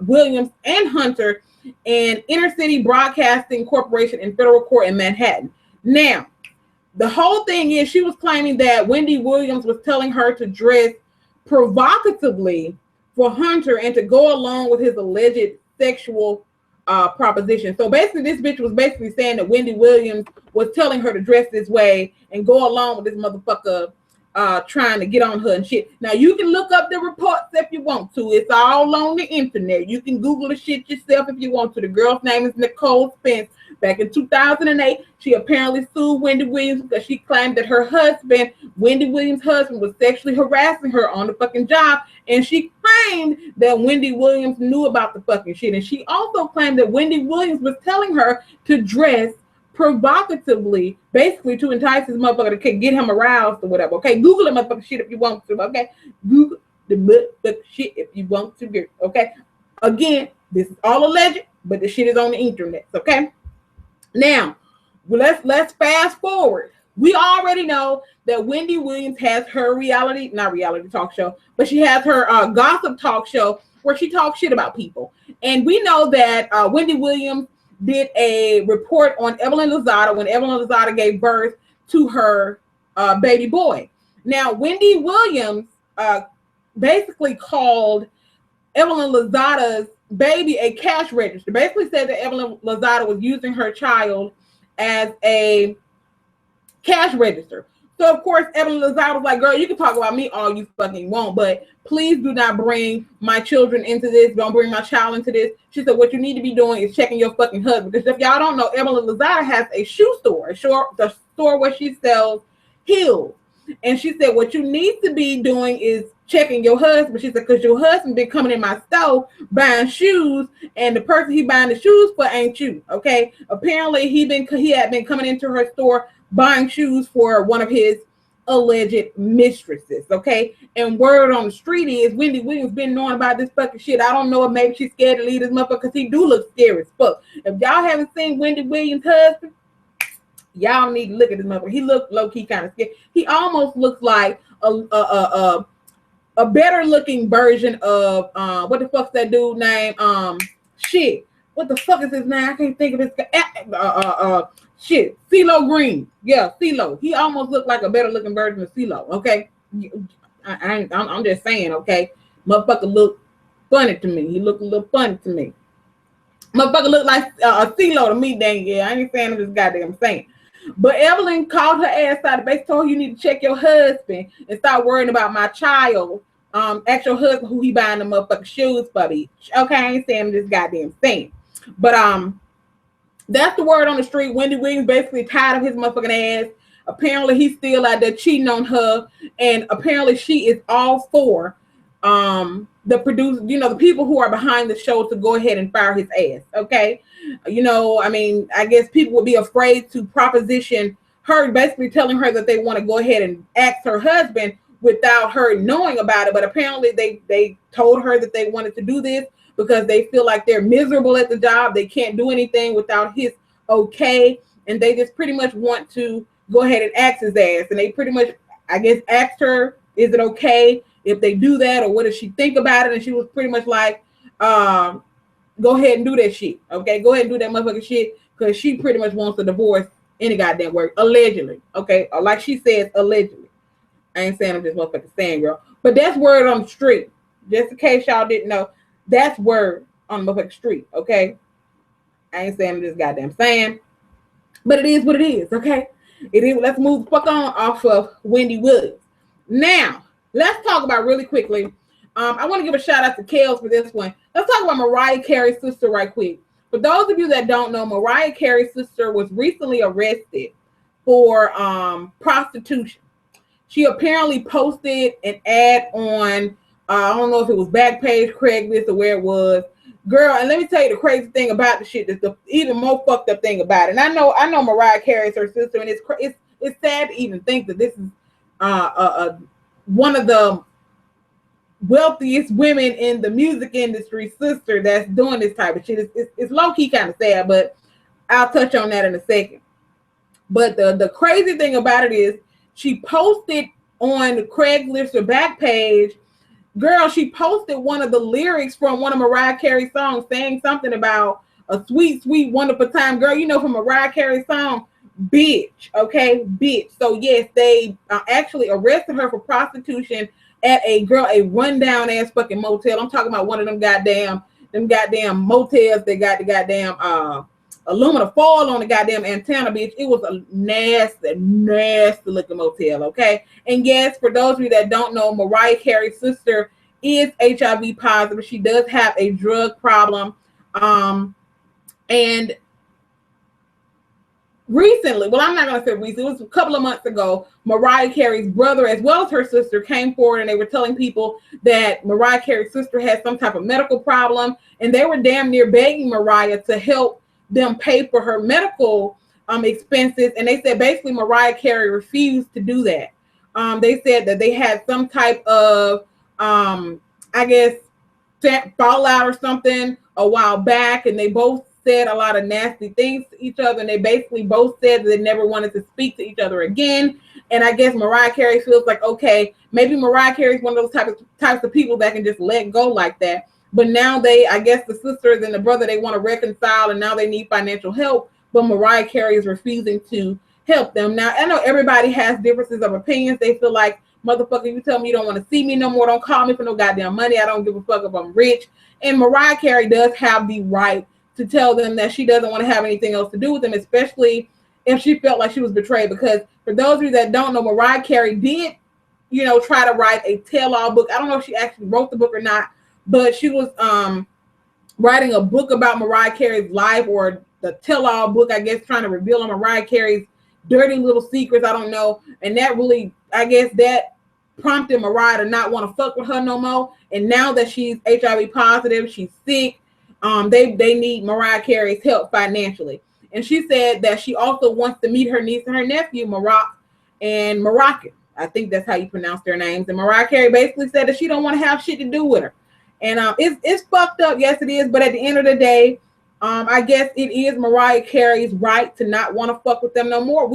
Williams and Hunter and Intercity Broadcasting Corporation in federal court in Manhattan. Now, the whole thing is she was claiming that Wendy Williams was telling her to dress provocatively for Hunter and to go along with his alleged sexual proposition. So basically, this bitch was basically saying that Wendy Williams was telling her to dress this way and go along with this motherfucker trying to get on her and shit. Now, you can look up the reports if you want to. It's all on the internet. You can Google the shit yourself if you want to. The girl's name is Nicole Spence. Back in 2008, she apparently sued Wendy Williams because she claimed that her husband, Wendy Williams' husband, was sexually harassing her on the fucking job. And she claimed that Wendy Williams knew about the fucking shit. And she also claimed that Wendy Williams was telling her to dress provocatively, basically to entice this motherfucker to get him aroused or whatever. Okay, Google the motherfucking shit if you want to. Okay, Google the motherfucking shit if you want to. Okay, again, this is all alleged, but the shit is on the internet. Okay, now let's fast forward. We already know that Wendy Williams has her not reality talk show, but she has her gossip talk show where she talks shit about people. And we know that Wendy Williams did a report on Evelyn Lozada when Evelyn Lozada gave birth to her baby boy. Now, Wendy Williams basically called Evelyn Lozada's baby a cash register. Basically said that Evelyn Lozada was using her child as a cash register. So, of course, Evelyn Lozada was like, girl, you can talk about me all you fucking want, but please do not bring my children into this. Don't bring my child into this. She said, what you need to be doing is checking your fucking husband. Because if y'all don't know, Evelyn Lozada has a shoe store, the store where she sells heels. And she said, what you need to be doing is checking your husband. She said, because your husband been coming in my store buying shoes, and the person he buying the shoes for ain't you, okay? Apparently, he had been coming into her store buying shoes for one of his alleged mistresses, okay? And word on the street is Wendy Williams been knowing about this fucking shit. I don't know if maybe she's scared to leave this motherfucker because he do look scary as fuck. If y'all haven't seen Wendy Williams' husband, y'all need to look at this motherfucker. He looked low-key kind of scared. He almost looks like a better looking version of what the fuck's that dude name? Shit. What the fuck is his name? I can't think of his shit. CeeLo Green. Yeah, CeeLo. He almost looked like a better looking version of CeeLo. Okay. I'm just saying, okay. Motherfucker look funny to me. He looked a little funny to me. Motherfucker look like a CeeLo to me, dang yeah. I ain't saying I'm just goddamn saying. But Evelyn called her ass out and basically told her you need to check your husband and start worrying about my child. Ask your husband who he buying the motherfucking shoes for me. Okay, I ain't saying I'm just goddamn saying. But that's the word on the street. Wendy Williams basically tired of his motherfucking ass. Apparently he's still out there cheating on her, and apparently she is all for the producer, you know, the people who are behind the show to go ahead and fire his ass. Okay, you know, I mean, I guess people would be afraid to proposition her, basically telling her that they want to go ahead and ask her husband without her knowing about it. But apparently they told her that they wanted to do this because they feel like they're miserable at the job. They can't do anything without his okay. And they just pretty much want to go ahead and ask his ass. And they pretty much, I guess, asked her, is it okay if they do that? Or what does she think about it? And she was pretty much like, go ahead and do that shit. Okay, go ahead and do that motherfucking shit. Because she pretty much wants a divorce any goddamn word. Allegedly. Okay, or like she says, allegedly. I ain't saying I'm just motherfucking saying, girl. But that's word on the street. Just in case y'all didn't know, that's word on the motherfucking street, okay? I ain't saying I'm just goddamn saying. But it is what it is, okay? It is. Let's move the fuck on off of Wendy Williams. Now, let's talk about really quickly I want to give a shout out to Kels for this one. Let's talk about Mariah Carey's sister right quick. For those of you that don't know, Mariah Carey's sister was recently arrested for prostitution. She apparently posted an ad on, I don't know if it was Backpage, Craigslist, or where it was. Girl, and let me tell you the crazy thing about the shit, that's the even more fucked up thing about it. And I know Mariah Carey is her sister, and it's sad to even think that this is one of the wealthiest women in the music industry sister that's doing this type of shit. It's low-key kind of sad, but I'll touch on that in a second. But the crazy thing about it is she posted on Craigslist or Backpage, girl, she posted one of the lyrics from one of Mariah Carey's songs saying something about a sweet, sweet, wonderful time. Girl, you know from Mariah Carey's song, bitch, okay? Bitch. So yes, they actually arrested her for prostitution at a rundown ass fucking motel. I'm talking about one of them goddamn motels that got the goddamn aluminum foil on the goddamn antenna, bitch. It was a nasty looking motel, okay? And yes, for those of you that don't know, Mariah Carey's sister is HIV positive. She does have a drug problem. And recently, well, I'm not going to say recently, it was a couple of months ago, Mariah Carey's brother as well as her sister came forward and they were telling people that Mariah Carey's sister had some type of medical problem, and they were damn near begging Mariah to help them pay for her medical expenses. And they said basically Mariah Carey refused to do that. They said that they had some type of, I guess, fallout or something a while back, and they both said a lot of nasty things to each other, and they basically both said that they never wanted to speak to each other again. And I guess Mariah Carey feels like, okay, maybe Mariah Carey's one of those types of people that can just let go like that. But now I guess the sisters and the brother, they want to reconcile, and now they need financial help, but Mariah Carey is refusing to help them. Now, I know everybody has differences of opinions. They feel like, motherfucker, you tell me you don't want to see me no more, don't call me for no goddamn money, I don't give a fuck if I'm rich. And Mariah Carey does have the right to tell them that she doesn't want to have anything else to do with them, especially if she felt like she was betrayed. Because for those of you that don't know, Mariah Carey did, try to write a tell-all book. I don't know if she actually wrote the book or not, but she was writing a book about Mariah Carey's life, or the tell-all book, I guess, trying to reveal on Mariah Carey's dirty little secrets. I don't know. And that really, I guess, that prompted Mariah to not want to fuck with her no more. And now that she's HIV positive, she's sick, they need Mariah Carey's help financially. And she said that she also wants to meet her niece and her nephew, Moroccan. I think that's how you pronounce their names. And Mariah Carey basically said that she don't want to have shit to do with her. And it's fucked up. Yes, it is. But at the end of the day, I guess it is Mariah Carey's right to not want to fuck with them no more.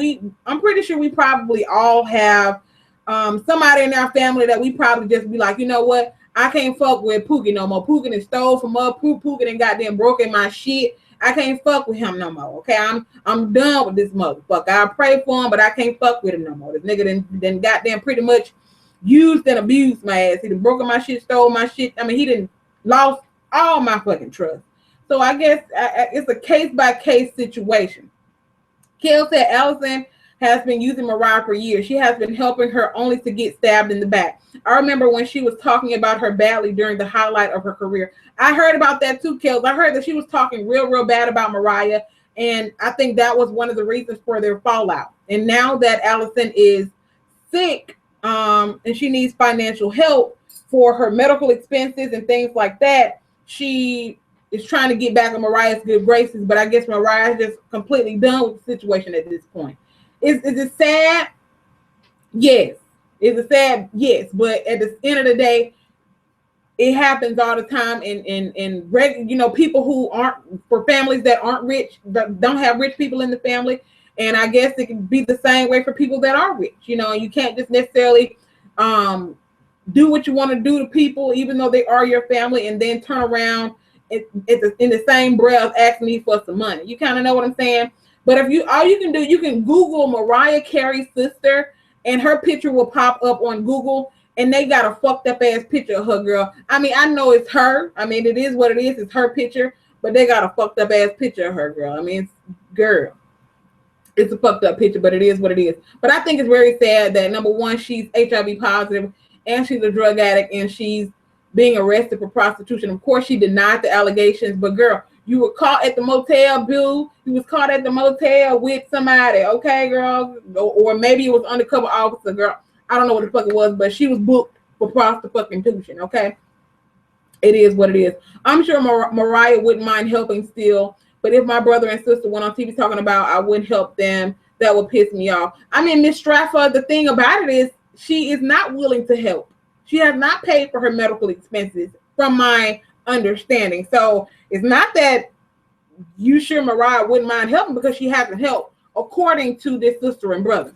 I'm pretty sure we probably all have somebody in our family that we probably just be like, you know what? I can't fuck with Pookie no more. Pookie done stole from us. Pookie done goddamn broken my shit. I can't fuck with him no more. Okay, I'm done with this motherfucker. I pray for him, but I can't fuck with him no more. This nigga done goddamn pretty much used and abused my ass. He done broken my shit, stole my shit. I mean, he done lost all my fucking trust. So I guess it's a case-by-case situation. Kel said Allison has been using Mariah for years. She has been helping her only to get stabbed in the back. I remember when she was talking about her badly during the highlight of her career. I heard about that too, Kels. I heard that she was talking real bad about Mariah, and I think that was one of the reasons for their fallout. And now that Allison is sick, and she needs financial help for her medical expenses and things like that, she is trying to get back in Mariah's good graces. But I guess Mariah is just completely done with the situation at this point. Is it sad? Yes. Is it sad? Yes. But at the end of the day, it happens all the time in people who aren't, for families that aren't rich, that don't have rich people in the family. And I guess it can be the same way for people that are rich, and you can't just necessarily do what you want to do to people, even though they are your family, and then turn around in the same breath asking me for some money. You kind of know what I'm saying? But if all you can do, you can Google Mariah Carey's sister, and her picture will pop up on Google, and they got a fucked up ass picture of her, girl. I mean, I know it's her. I mean, it is what it is. It's her picture, but they got a fucked up ass picture of her, girl. I mean, it's a fucked up picture, but it is what it is. But I think it's very sad that, number one, she's HIV positive, and she's a drug addict, and she's being arrested for prostitution. Of course, she denied the allegations, but girl, you were caught at the motel, boo. You was caught at the motel with somebody, okay, girl? Or maybe it was undercover officer, girl. I don't know what the fuck it was, but she was booked for prostitution, okay? It is what it is. I'm sure Mariah wouldn't mind helping still, but if my brother and sister went on TV talking about I wouldn't help them, that would piss me off. I mean, Miss Stratford, the thing about it is she is not willing to help. She has not paid for her medical expenses, from my understanding. So it's not that you sure Mariah wouldn't mind helping, because she hasn't helped, according to this sister and brother.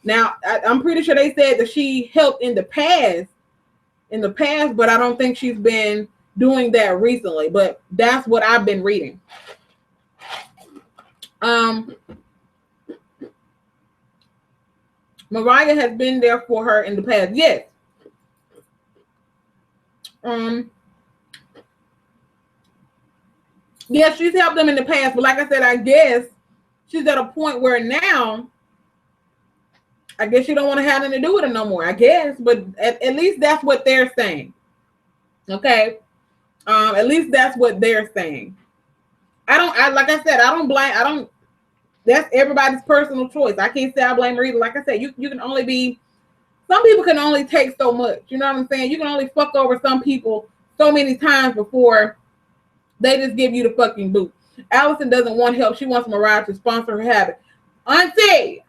Now, I'm pretty sure they said that she helped in the past, but I don't think she's been doing that recently. But that's what I've been reading. Mariah has been there for her in the past. Yes. Yes, she's helped them in the past, but like I said, I guess she's at a point where now, I guess you don't want to have anything to do with it no more, I guess. But at least that's what they're saying. Okay? At least that's what they're saying. Like I said, that's everybody's personal choice. I can't say I blame her either. Like I said, you can only be, some people can only take so much. You know what I'm saying? You can only fuck over some people so many times before they just give you the fucking boot. Allison doesn't want help. She wants Mariah to sponsor her habit. Auntie,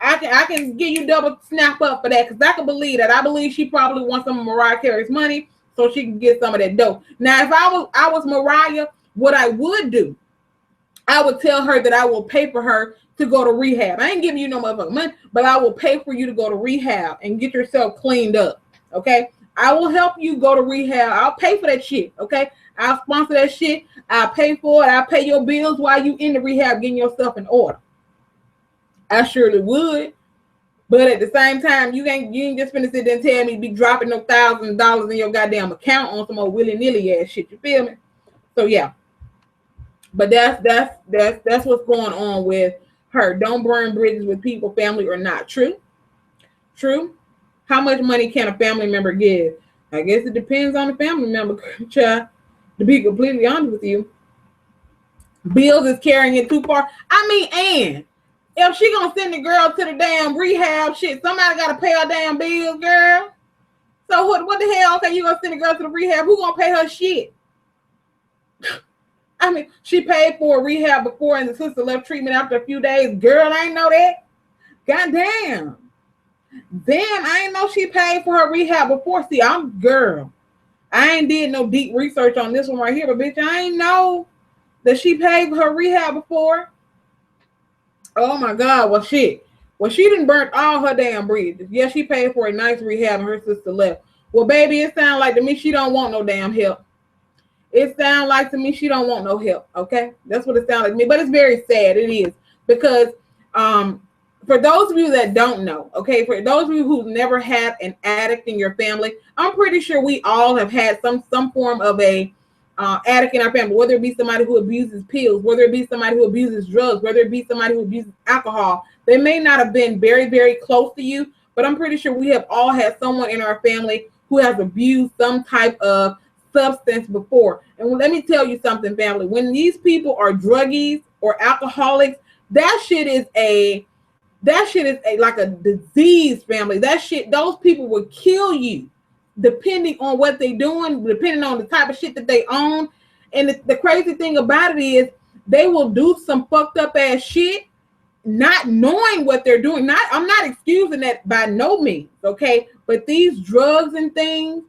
I can give you double snap up for that, because I can believe that. I believe she probably wants some of Mariah Carey's money so she can get some of that dough. Now, if I was Mariah, what I would do, I would tell her that I will pay for her to go to rehab. I ain't giving you no motherfucking money, but I will pay for you to go to rehab and get yourself cleaned up. Okay? I will help you go to rehab. I'll pay for that shit. Okay? I'll sponsor that shit. I'll pay for it. I'll pay your bills while you in the rehab getting yourself in order. I surely would. But at the same time, you ain't just finna sit there and tell me to be dropping no $1,000 in your goddamn account on some old willy-nilly ass shit. You feel me? So yeah. But that's what's going on with her. Don't burn bridges with people, family or not. True. True. How much money can a family member give? I guess it depends on the family member, child. To be completely honest with you, bills is carrying it too far. I mean, and if she gonna send the girl to the damn rehab, shit, somebody gotta pay her damn bills, girl. So what the hell? Okay, you gonna send the girl to the rehab? Who gonna pay her shit? I mean, she paid for a rehab before, and the sister left treatment after a few days. Girl, I ain't know that. Goddamn. Damn, I ain't know she paid for her rehab before. See, I ain't did no deep research on this one right here, but bitch, I ain't know that she paid for her rehab before. Oh my God, well shit. Well, she done burnt all her damn bridges. Yeah, she paid for a nice rehab and her sister left. Well, baby, it sounds like to me she don't want no damn help. It sounds like to me she don't want no help, okay? That's what it sounds like to me, but it's very sad. It is, because for those of you that don't know, okay, for those of you who've never had an addict in your family, I'm pretty sure we all have had some form of a addict in our family, whether it be somebody who abuses pills, whether it be somebody who abuses drugs, whether it be somebody who abuses alcohol. They may not have been very, very close to you, but I'm pretty sure we have all had someone in our family who has abused some type of substance before. And let me tell you something, family. When these people are druggies or alcoholics, that shit is like a disease, family. That shit, those people will kill you, depending on what they're doing, depending on the type of shit that they own. And the crazy thing about it is they will do some fucked up ass shit, not knowing what they're doing. I'm not excusing that by no means, okay? But these drugs and things,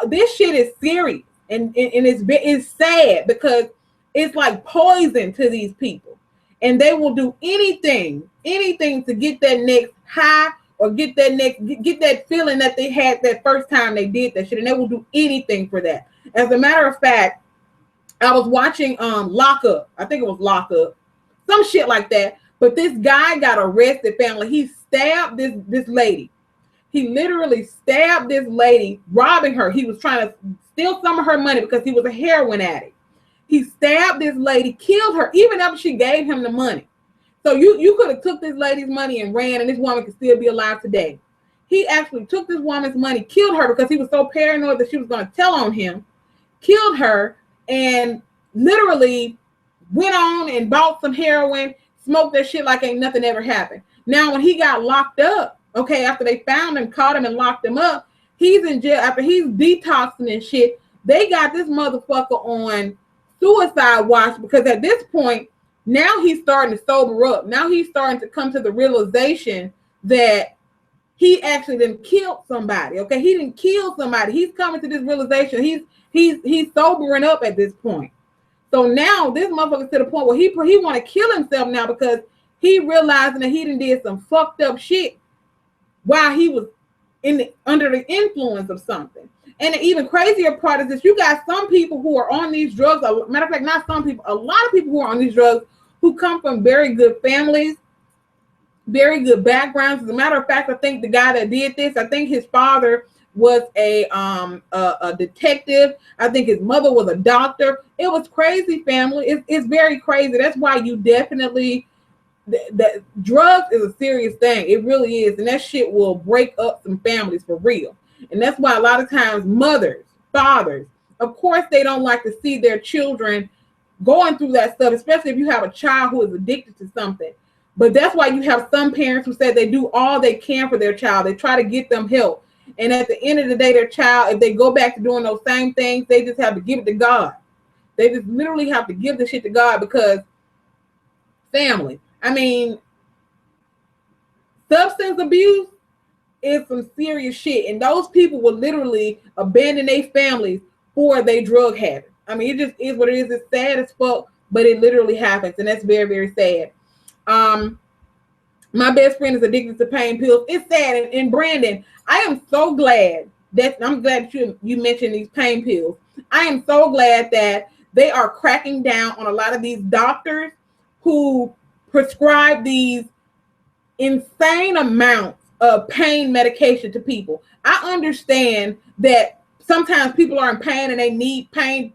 this shit is serious, and it's sad, because it's like poison to these people, and they will do anything to get that next high, or get that feeling that they had that first time they did that shit, and they will do anything for that. As a matter of fact, I was watching Lock Up. I think it was Lock Up, some shit like that. But this guy got arrested, family. He stabbed this lady. He literally stabbed this lady, robbing her. He was trying to steal some of her money because he was a heroin addict. He stabbed this lady, killed her, even after she gave him the money. So you could have took this lady's money and ran, and this woman could still be alive today. he actually took this woman's money, killed her because he was so paranoid that she was going to tell on him, killed her, and literally went on and bought some heroin, smoked that shit like ain't nothing ever happened. Now, when he got locked up, okay, after they found him, caught him, and locked him up, he's in jail after he's detoxing and shit. They got this motherfucker on suicide watch because at this point, now he's starting to sober up. Now he's starting to come to the realization that he actually didn't kill somebody. Okay, he didn't kill somebody. He's coming to this realization. He's sobering up at this point. So now this motherfucker's to the point where he want to kill himself now because he realizing that he did some fucked up shit while he was under the influence of something. And the even crazier part is that you got some people who are on these drugs. Matter of fact, not some people, a lot of people who are on these drugs who come from very good families, very good backgrounds. As a matter of fact, I think the guy that did this, I think his father was a detective. I think his mother was a doctor. It was crazy, family. It's very crazy. That's why you definitely, that drugs is a serious thing. It really is. And that shit will break up some families for real. And that's why a lot of times mothers, fathers, of course, they don't like to see their children going through that stuff, especially if you have a child who is addicted to something. But that's why you have some parents who say they do all they can for their child. They try to get them help. And at the end of the day, their child, if they go back to doing those same things, they just have to give it to God. They just literally have to give the shit to God because family. I mean, substance abuse is some serious shit. And those people will literally abandon their families for their drug habit. I mean, it just is what it is. It's sad as fuck, but it literally happens. And that's very, very sad. My best friend is addicted to pain pills. It's sad. And Brandon, I am so glad that I'm glad you mentioned these pain pills. I am so glad that they are cracking down on a lot of these doctors who prescribe these insane amounts of pain medication to people. I understand that sometimes people are in pain and they need pain,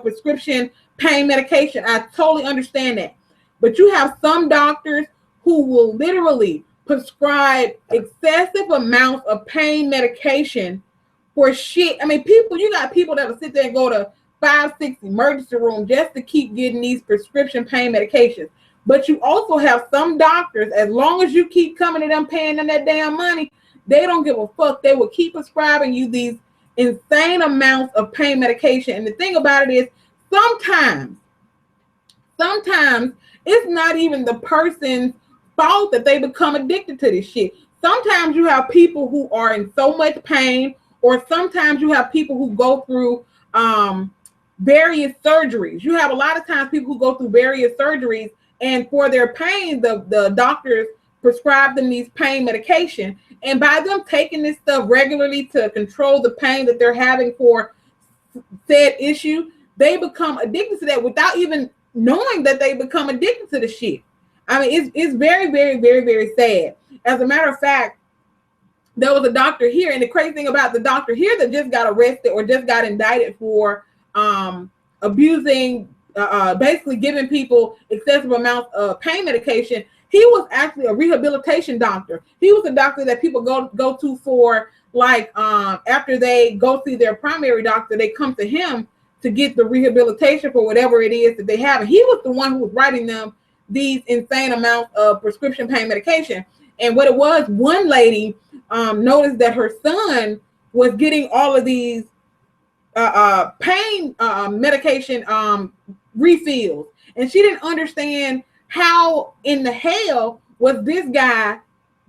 prescription pain medication. I totally understand that. But you have some doctors who will literally prescribe excessive amounts of pain medication for shit. I mean, you got people that will sit there and go to 5-6 emergency room just to keep getting these prescription pain medications. But you also have some doctors, as long as you keep coming to them paying them that damn money, they don't give a fuck. They will keep prescribing you these insane amounts of pain medication. And the thing about it is, sometimes it's not even the person's fault that they become addicted to this shit. Sometimes you have people who are in so much pain, or sometimes you have people who go through various surgeries. You have a lot of times people who go through various surgeries, and for their pain, the doctors prescribe them these pain medication. And by them taking this stuff regularly to control the pain that they're having for said issue, they become addicted to that without even knowing that they become addicted to the shit. I mean, it's very, very, very, very sad. As a matter of fact, there was a doctor here, and the crazy thing about the doctor here that just got arrested or just got indicted for abusing, basically giving people excessive amounts of pain medication, he was actually a rehabilitation doctor. He was a doctor that people go to for, like, after they go see their primary doctor, they come to him to get the rehabilitation for whatever it is that they have. And he was the one who was writing them these insane amounts of prescription pain medication. And what it was, one lady noticed that her son was getting all of these pain medication refills. And she didn't understand how in the hell was this guy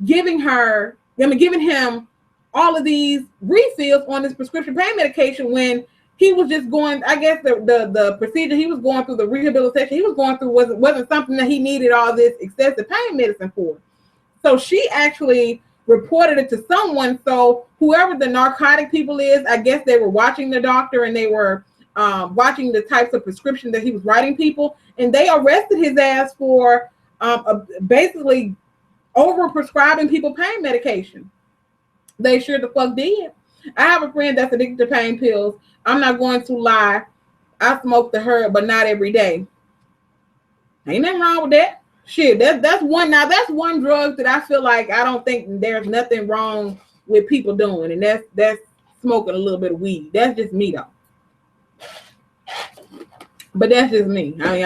giving him all of these refills on this prescription pain medication when he was just going, I guess the procedure he was going through, the rehabilitation he was going through wasn't something that he needed all this excessive pain medicine for. So she actually reported it to someone. So whoever the narcotic people is, I guess they were watching the doctor and they were watching the types of prescription that he was writing people. And they arrested his ass for basically over prescribing people pain medication. They sure the fuck did. I have a friend that's addicted to pain pills. I'm not going to lie. I smoke the herb, but not every day. Ain't nothing wrong with that. Shit, that's one. Now that's one drug that I feel like I don't think there's nothing wrong with people doing, and that's smoking a little bit of weed. That's just me though. But that's just me. I mean,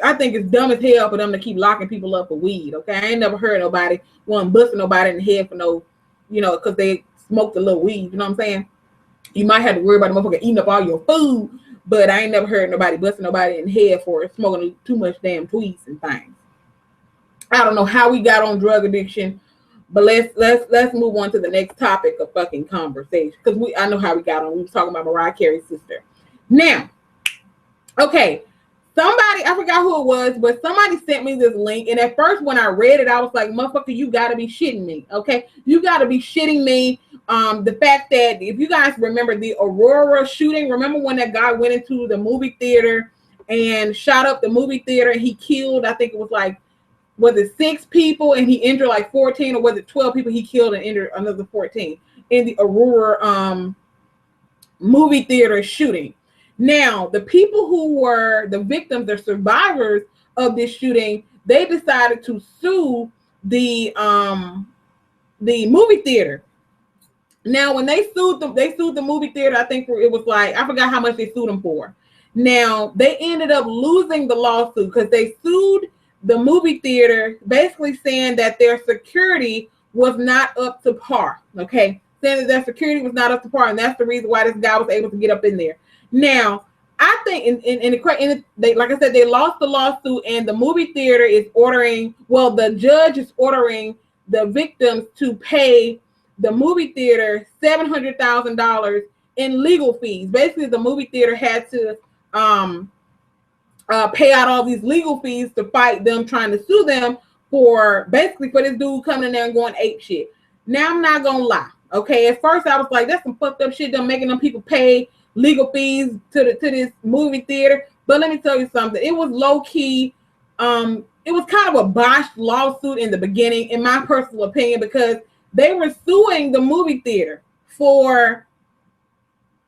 I think it's dumb as hell for them to keep locking people up for weed. Okay, I ain't never heard nobody busting nobody in the head for no, because they smoked a little weed. You know what I'm saying? You might have to worry about the motherfucker eating up all your food, but I ain't never heard nobody busting nobody in the head for smoking too much damn tweets and things. I don't know how we got on drug addiction, but let's move on to the next topic of fucking conversation, because I know how we got on. We was talking about Mariah Carey's sister. Now, okay, somebody, I forgot who it was, but somebody sent me this link, and at first when I read it, I was like, motherfucker, you gotta be shitting me, okay? You gotta be shitting me. The fact that, if you guys remember the Aurora shooting, remember when that guy went into the movie theater and shot up the movie theater, and he killed, I think it was like, was it 6 people, and he injured like 14, or was it 12 people he killed and injured another 14 in the Aurora movie theater shooting? Now, the people who were the victims or survivors of this shooting, they decided to sue the movie theater. Now, when they sued the movie theater, I think it was like, I forgot how much they sued them for. Now, they ended up losing the lawsuit because they sued the movie theater, basically saying that their security was not up to par. Okay, saying that their security was not up to par, and that's the reason why this guy was able to get up in there. Now, I think like I said, they lost the lawsuit, and the movie theater is ordering. Well, the judge is ordering the victims to pay the movie theater $700,000 in legal fees. Basically, the movie theater had to pay out all these legal fees to fight them trying to sue them for this dude coming in there and going ape shit. Now, I'm not gonna lie. Okay, at first I was like, that's some fucked up shit. Them making them people pay legal fees to this movie theater. But let me tell you something. It was low key. It was kind of a botched lawsuit in the beginning, in my personal opinion, because they were suing the movie theater for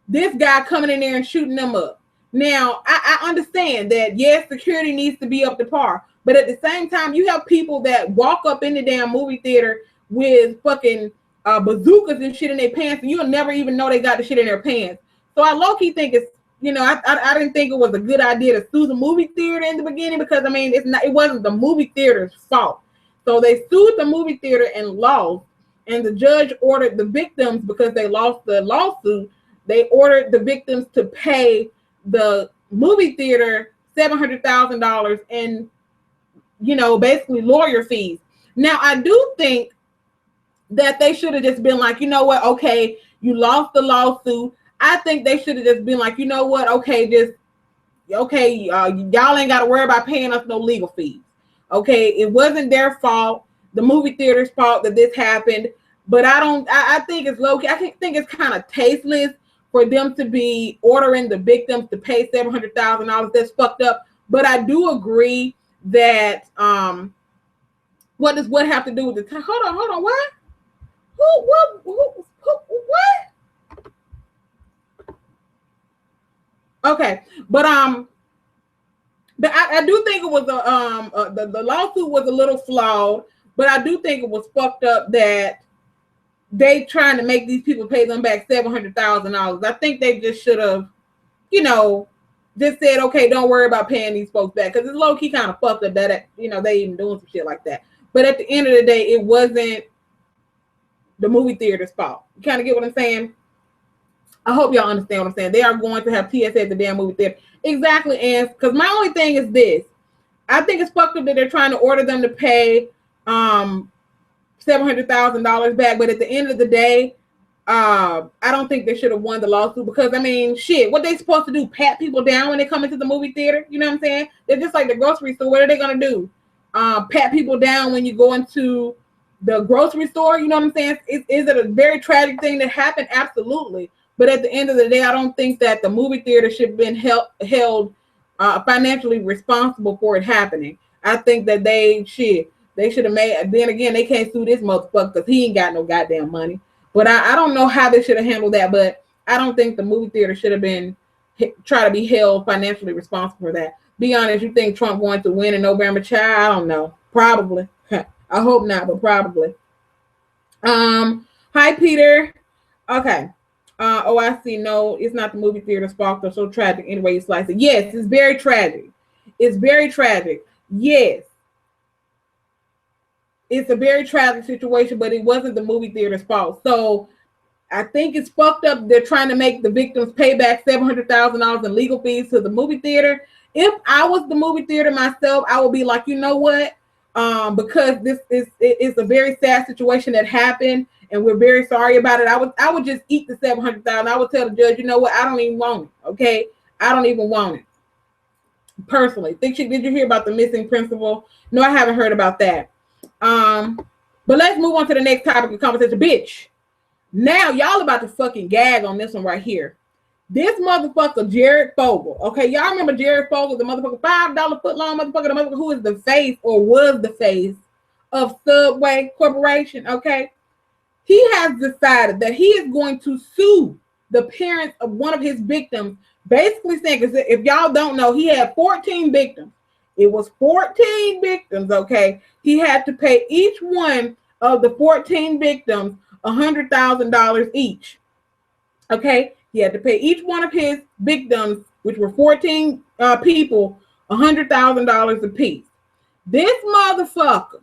this guy coming in there and shooting them up. Now, I understand that, yes, security needs to be up to par, but at the same time, you have people that walk up in the damn movie theater with fucking bazookas and shit in their pants, and you'll never even know they got the shit in their pants. So I low-key think it's, I didn't think it was a good idea to sue the movie theater in the beginning, because, I mean, it wasn't the movie theater's fault. So they sued the movie theater and lost, and the judge ordered the victims, because they lost the lawsuit, they ordered the victims to pay the movie theater $700,000 in, basically lawyer fees. Now, I do think that they should have just been like, you know what, okay, you lost the lawsuit. I think they should have just been like, you know what, okay, y'all ain't got to worry about paying us no legal fees. Okay, it wasn't their fault, the movie theater's fault that this happened. But I think it's low-key. I think it's kind of tasteless for them to be ordering the victims to pay $700,000. That's fucked up. But I do agree that what does what have to do with the time? Hold on, what? Who, what? Okay, but I do think it was the lawsuit was a little flawed, but I do think it was fucked up that they trying to make these people pay them back $700,000. I think they just should have, just said, okay, don't worry about paying these folks back, because it's low key kind of fucked up that they even doing some shit like that. But at the end of the day, it wasn't the movie theater's fault. You kind of get what I'm saying? I hope y'all understand what I'm saying. They are going to have TSA at the damn movie theater. Exactly, and because my only thing is this. I think it's fucked up that they're trying to order them to pay $700,000 back, but at the end of the day, I don't think they should have won the lawsuit, because I mean, shit, what they supposed to do? Pat people down when they come into the movie theater? You know what I'm saying? They're just like the grocery store. What are they gonna do? Pat people down when you go into the grocery store? You know what I'm saying? Is it a very tragic thing that happened? Absolutely. But at the end of the day, I don't think that the movie theater should have been held financially responsible for it happening. I think that they should have made. Then again, they can't sue this motherfucker because he ain't got no goddamn money. But I don't know how they should have handled that. But I don't think the movie theater should have been try to be held financially responsible for that. Be honest, you think Trump going to win in November? Child, I don't know. Probably. I hope not, but probably. Hi, Peter. Okay. Oh, I see. No, it's not the movie theater's fault. They're so tragic. Anyway, you slice it. Yes, it's very tragic. It's very tragic. Yes. It's a very tragic situation, but it wasn't the movie theater's fault. So I think it's fucked up. They're trying to make the victims pay back $700,000 in legal fees to the movie theater. If I was the movie theater myself, I would be like, you know what? Because this is a very sad situation that happened, and we're very sorry about it. I would just eat the $700,000. I would tell the judge, you know what? I don't even want it. Okay, I don't even want it. Personally, did you hear about the missing principal? No, I haven't heard about that. But let's move on to the next topic of conversation, bitch. Now y'all about to fucking gag on this one right here. This motherfucker, Jared Fogle. Okay, y'all remember Jared Fogle, the motherfucker, $5 foot long motherfucker, the motherfucker who is the face or was the face of Subway Corporation. Okay, he has decided that he is going to sue the parents of one of his victims, basically saying, because if y'all don't know, he had 14 victims. It was 14 victims. Okay, he had to pay each one of the 14 victims $100,000 each. Okay, he had to pay each one of his victims, which were 14 people, $100,000 apiece. This motherfucker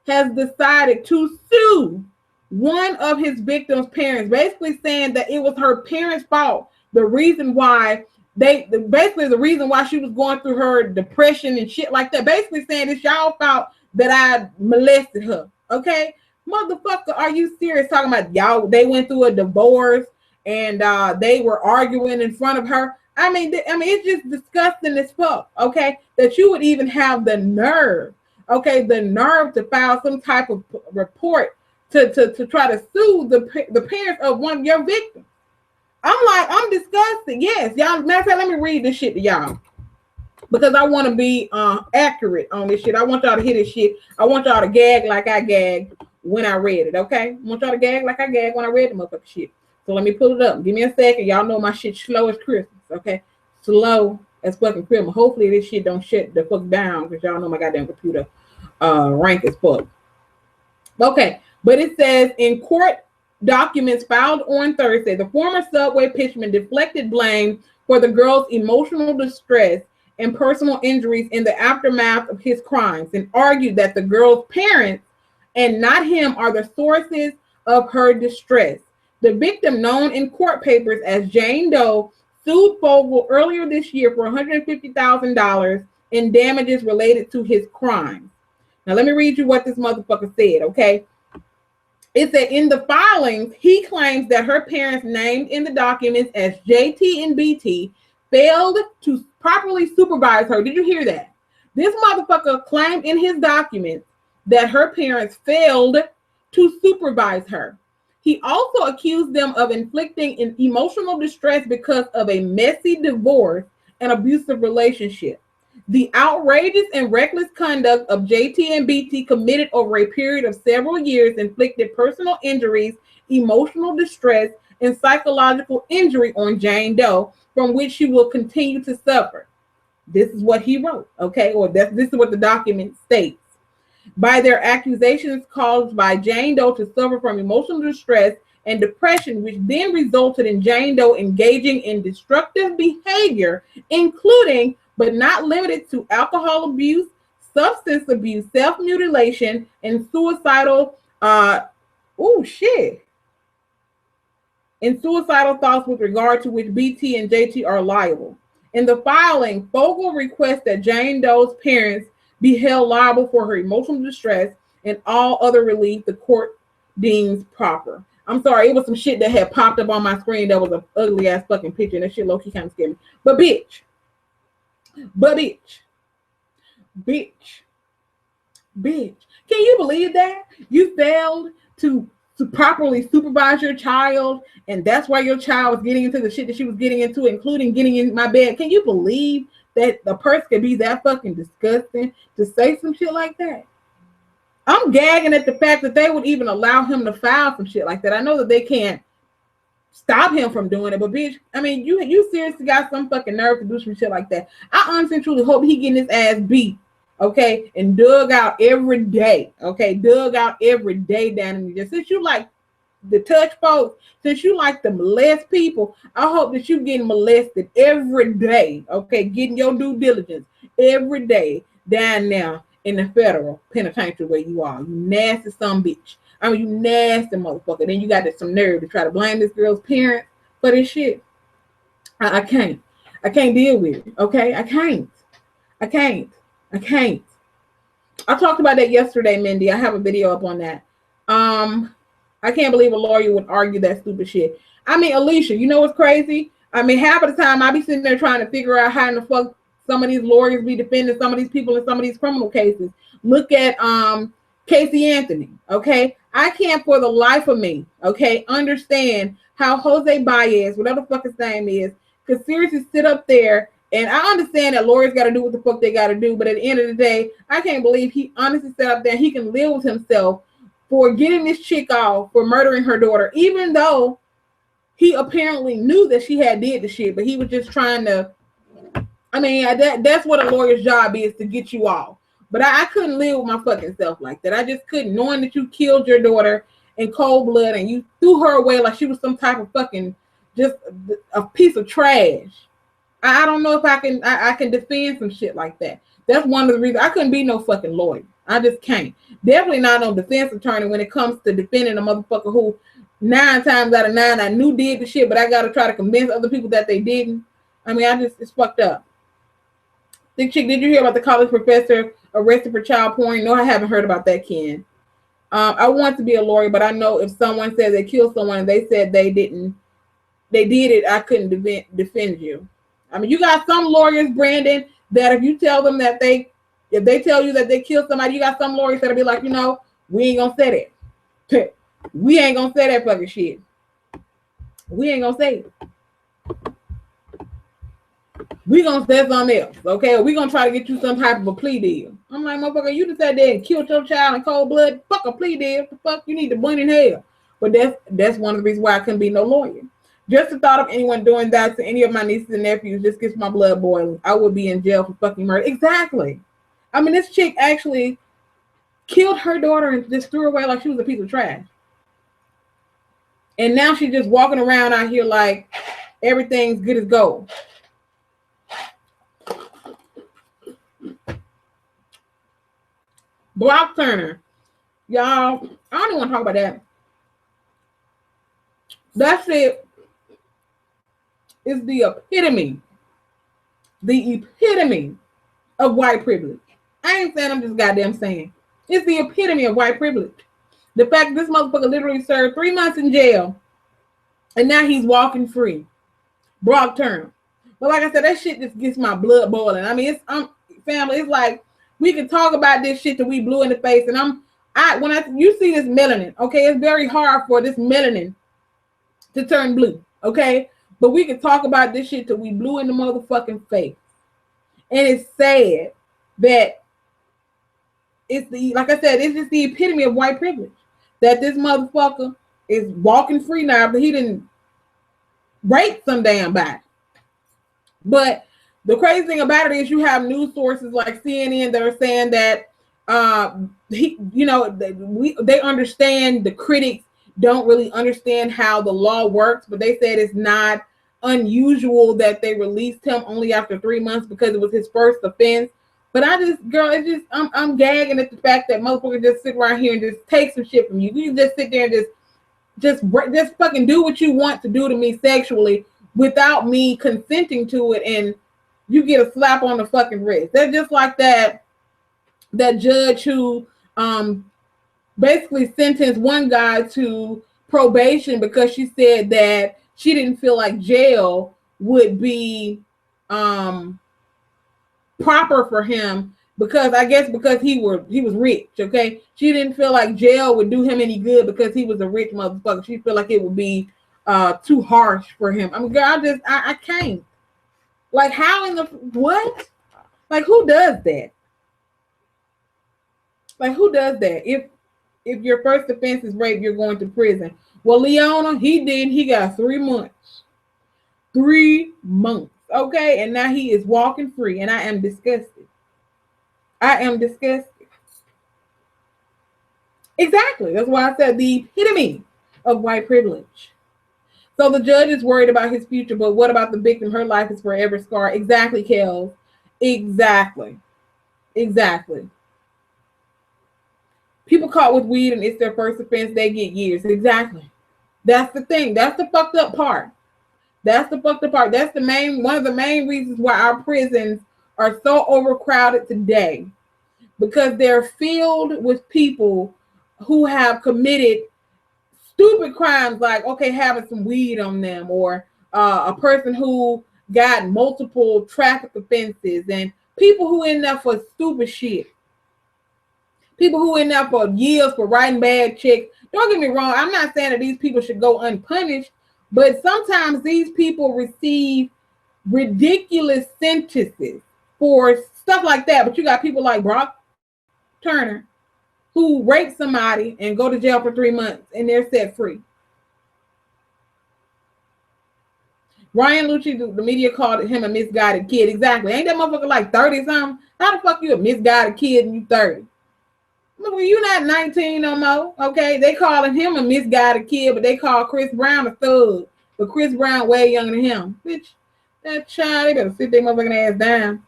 has decided to sue one of his victims' parents, basically saying that it was her parents' fault. The reason why the reason why she was going through her depression and shit like that. Basically saying it's y'all fault that I molested her. Okay. Motherfucker, are you serious? Talking about y'all, they went through a divorce and they were arguing in front of her. I mean, it's just disgusting as fuck, okay? That you would even have the nerve, okay, the nerve to file some type of report to try to sue the parents of one of your victims. I'm disgusted. Yes, y'all. Matter of fact, let me read this shit to y'all, because I want to be accurate on this shit. I want y'all to hear this shit. I want y'all to gag like I gagged when I read it, okay? I want y'all to gag like I gagged when I read the motherfucking shit. So let me pull it up. Give me a second. Y'all know my shit slow as Christmas, okay? Slow as fucking Christmas. Hopefully this shit don't shut the fuck down, because y'all know my goddamn computer rank as fuck. Okay, but it says in court documents filed on Thursday, the former Subway pitchman deflected blame for the girl's emotional distress and personal injuries in the aftermath of his crimes, and argued that the girl's parents and not him are the sources of her distress. The victim, known in court papers as Jane Doe, sued Fogle earlier this year for $150,000 in damages related to his crimes. Now, let me read you what this motherfucker said, okay? It said in the filings, he claims that her parents, named in the documents as JT and BT, failed to properly supervise her. Did you hear that? This motherfucker claimed in his documents that her parents failed to supervise her. He also accused them of inflicting an emotional distress because of a messy divorce and abusive relationship. The outrageous and reckless conduct of JT and BT, committed over a period of several years, inflicted personal injuries, emotional distress, and psychological injury on Jane Doe, from which she will continue to suffer. This is what he wrote, okay? Or this is what the document states. By their accusations caused by Jane Doe to suffer from emotional distress and depression, which then resulted in Jane Doe engaging in destructive behavior, including but not limited to alcohol abuse, substance abuse, self-mutilation, and suicidal and suicidal thoughts, with regard to which BT and JT are liable. In the filing, Fogle requests that Jane Doe's parents be held liable for her emotional distress and all other relief the court deems proper. I'm sorry, it was some shit that had popped up on my screen that was an ugly ass fucking picture, and that shit low-key kind of scared me. But bitch, can you believe that? You failed to properly supervise your child, and that's why your child was getting into the shit that she was getting into, including getting in my bed. Can you believe that the person could be that fucking disgusting to say some shit like that? I'm gagging at the fact that they would even allow him to file some shit like that. I know that they can't stop him from doing it, but bitch, I mean, you seriously got some fucking nerve to do some shit like that. I honestly and truly hope he getting his ass beat, okay, and dug out every day, okay, dug out every day down in the, since you like the touch folks, since you like to molest people, I hope that you getting molested every day. Okay, getting your due diligence every day down now in the federal penitentiary where you are. You nasty son bitch. I mean, you nasty motherfucker. Then you got some nerve to try to blame this girl's parents for this shit. I can't. I can't deal with it. Okay, I can't. I can't. I can't. I talked about that yesterday, Mindy. I have a video up on that. I can't believe a lawyer would argue that stupid shit. I mean, Alicia, you know what's crazy? I mean, half of the time I be sitting there trying to figure out how in the fuck some of these lawyers be defending some of these people in some of these criminal cases. Look at Casey Anthony, okay? I can't for the life of me, okay, understand how Jose Baez, whatever the fuck his name is, could seriously sit up there. And I understand that lawyers got to do what the fuck they got to do, but at the end of the day, I can't believe he honestly sat up there. He can live with himself for getting this chick off for murdering her daughter, even though he apparently knew that she had did the shit, but he was just trying to. I mean, that's what a lawyer's job is, to get you off. But I couldn't live with my fucking self like that. I just couldn't, knowing that you killed your daughter in cold blood and you threw her away like she was some type of fucking just a piece of trash. I don't know if I can defend some shit like that. That's one of the reasons I couldn't be no fucking lawyer. I just can't. Definitely not no defense attorney when it comes to defending a motherfucker who 9 times out of 9 I knew did the shit, but I gotta try to convince other people that they didn't. I mean, it's fucked up. Thick Chick, did you hear about the college professor arrested for child porn? No, I haven't heard about that, Ken. I want to be a lawyer, but I know if someone says they killed someone and they said they did it, I couldn't defend you. I mean, you got some lawyers, Brandon, that if you tell them that if they tell you that they killed somebody, you got some lawyers that'll be like, we ain't gonna say that. We ain't gonna say that fucking shit. We ain't gonna say it. We gonna say something else, okay? Or we gonna try to get you some type of a plea deal. I'm like, motherfucker, you just sat there and killed your child in cold blood. Fuck a plea deal. The fuck, you need to burn in hell. But that's one of the reasons why I couldn't be no lawyer. Just the thought of anyone doing that to any of my nieces and nephews just gets my blood boiling. I would be in jail for fucking murder. Exactly. I mean, this chick actually killed her daughter and just threw her away like she was a piece of trash. And now she's just walking around out here like everything's good as gold. Block Turner. Y'all, I don't even want to talk about that. That's it. It's the epitome of white privilege. I ain't saying, I'm just goddamn saying. It's the epitome of white privilege. The fact this motherfucker literally served 3 months in jail and now he's walking free. Brock Turner. But like I said, that shit just gets my blood boiling. I mean, family, it's like we can talk about this shit till we blue in the face. And you see this melanin, okay, it's very hard for this melanin to turn blue, okay? But we can talk about this shit till we blue in the motherfucking face. And it's sad that like I said, it's just the epitome of white privilege. That this motherfucker is walking free now, but he didn't rape some damn body. But the crazy thing about it is you have news sources like CNN that are saying that they understand, the critics don't really understand how the law works, but they said it's not unusual that they released him only after 3 months because it was his first offense. But I'm gagging at the fact that motherfuckers just sit around here and just take some shit from you. You can just sit there and just fucking do what you want to do to me sexually without me consenting to it, and you get a slap on the fucking wrist. That's just like that judge who basically sentenced one guy to probation because she said that she didn't feel like jail would be proper for him because he was rich, okay? She didn't feel like jail would do him any good because he was a rich motherfucker. She felt like it would be too harsh for him. I mean, girl, I can't. Like, how in the what? Like, who does that? Like, who does that? If your first offense is rape, you're going to prison. Well, Leona, he got 3 months. 3 months. Okay, and now he is walking free, and I am disgusted. I am disgusted. Exactly. That's why I said the epitome of white privilege. So the judge is worried about his future, but what about the victim? Her life is forever scarred. Exactly, Kels. Exactly. Exactly. People caught with weed and it's their first offense, they get years. Exactly. That's the thing. That's the fucked up part. That's the fucked up part. That's one of the main reasons why our prisons are so overcrowded today. Because they're filled with people who have committed stupid crimes like, okay, having some weed on them, or a person who got multiple traffic offenses, and people who end up for stupid shit. People who end up for years for writing bad checks. Don't get me wrong. I'm not saying that these people should go unpunished, but sometimes these people receive ridiculous sentences for stuff like that. But you got people like Brock Turner who raped somebody and go to jail for 3 months and they're set free. Ryan Lucci, the media called him a misguided kid. Exactly. Ain't that motherfucker like 30 something? How the fuck you a misguided kid and you 30? Well, you not 19 no more. Okay, they calling him a misguided kid, but they call Chris Brown a thug. But Chris Brown way younger than him. Bitch, that child, they better sit their motherfucking ass down.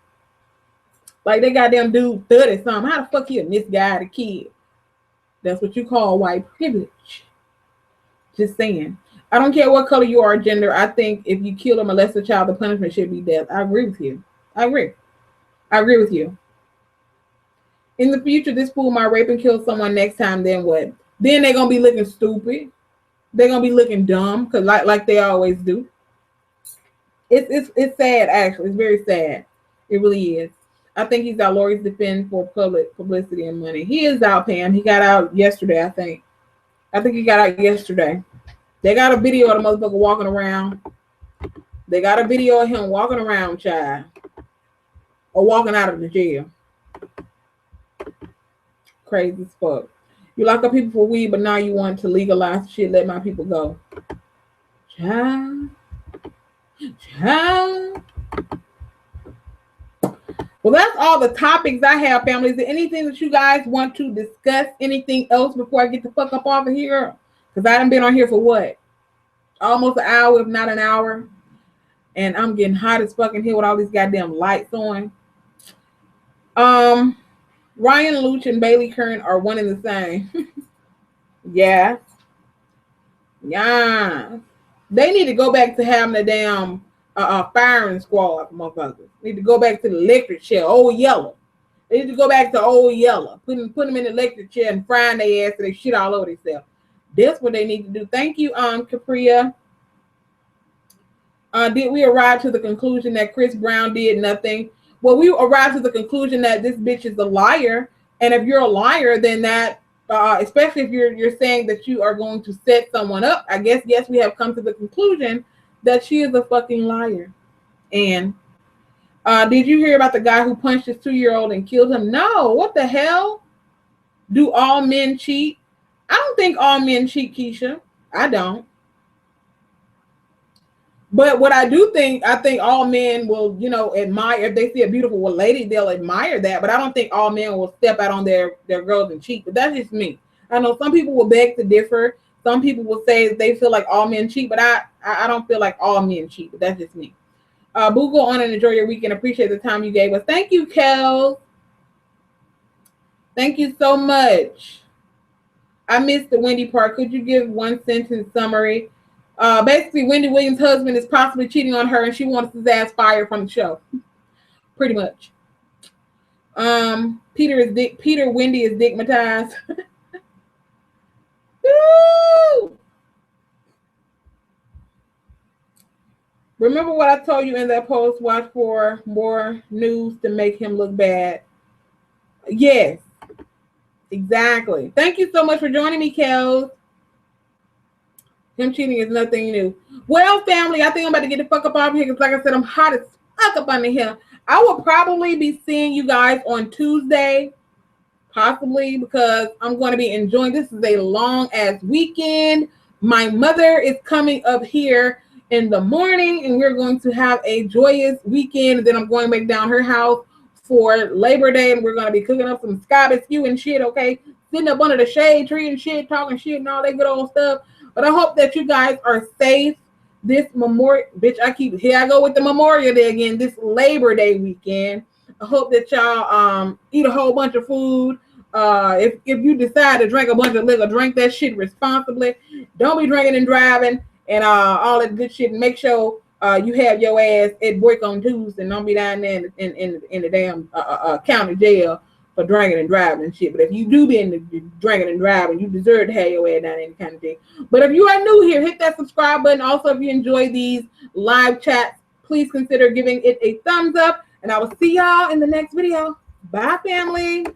Like they got them dude 30 something. How the fuck you a misguided kid? That's what you call white privilege. Just saying. I don't care what color you are or gender. I think if you kill or molest a child, the punishment should be death. I agree with you. I agree with you. In the future, this fool might rape and kill someone next time, then what? Then they're going to be looking stupid. They're going to be looking dumb, because like they always do. It's sad, actually. It's very sad. It really is. I think he's out. Lawyers defend for public publicity and money. He is out, Pam. He got out yesterday, I think. I think he got out yesterday. They got a video of the motherfucker walking around. They got a video of him walking around, child. Or walking out of the jail. Crazy as fuck. You lock up people for weed, but now you want to legalize shit, let my people go. Child. Well, that's all the topics I have, family. Is there anything that you guys want to discuss? Anything else before I get the fuck up off of here? Because I done been on here for what? Almost an hour, if not an hour. And I'm getting hot as fucking here with all these goddamn lights on. Ryan Luch and Bailey Kern are one and the same. Yeah. Yeah. They need to go back to having a damn firing squad, motherfuckers. Need to go back to the electric chair, old yellow. They need to go back to old yellow. Put them in the electric chair and frying their ass so they shit all over themselves. That's what they need to do. Thank you, Capria. Did we arrive to the conclusion that Chris Brown did nothing? Well, we arrived to the conclusion that this bitch is a liar. And if you're a liar, then that, especially if you're saying that you are going to set someone up, I guess, yes, we have come to the conclusion that she is a fucking liar. And did you hear about the guy who punched his 2-year-old and killed him? No. What the hell? Do all men cheat? I don't think all men cheat, Keisha. I don't. But what I do think, I think all men will, admire, if they see a beautiful lady, they'll admire that. But I don't think all men will step out on their girls and cheat. But that's just me. I know some people will beg to differ. Some people will say they feel like all men cheat, but I don't feel like all men cheat. But that's just me. Boo, go on and enjoy your weekend. Appreciate the time you gave us. Thank you, Kel. Thank you so much. I missed the Wendy part. Could you give one sentence summary? Basically, Wendy Williams' husband is possibly cheating on her, and she wants his ass fired from the show. Pretty much. Peter Wendy is digmatized. Woo! Remember what I told you in that post? Watch for more news to make him look bad. Yes, exactly. Thank you so much for joining me, Kels. Him cheating is nothing new. Well, family, I think I'm about to get the fuck up out of here because, like I said, I'm hot as fuck up under here. I will probably be seeing you guys on Tuesday, possibly, because I'm going to be enjoying. This is a long-ass weekend. My mother is coming up here in the morning, and we're going to have a joyous weekend. And then I'm going back down her house for Labor Day, and we're going to be cooking up some Scottish stew and shit, okay? Sitting up under the shade tree and shit, talking shit and all that good old stuff. But I hope that you guys are safe this Memorial, bitch, here I go with the Memorial Day again, this Labor Day weekend. I hope that y'all eat a whole bunch of food. If you decide to drink a bunch of liquor, drink that shit responsibly. Don't be drinking and driving and all that good shit. And make sure you have your ass at work on Tuesday and don't be down there in the damn county jail for drinking and driving and shit. But if you do be in the drinking and driving, you deserve to have your ass down in the county jail. But if you are new here, hit that subscribe button. Also, if you enjoy these live chats, please consider giving it a thumbs up. And I will see y'all in the next video. Bye, family.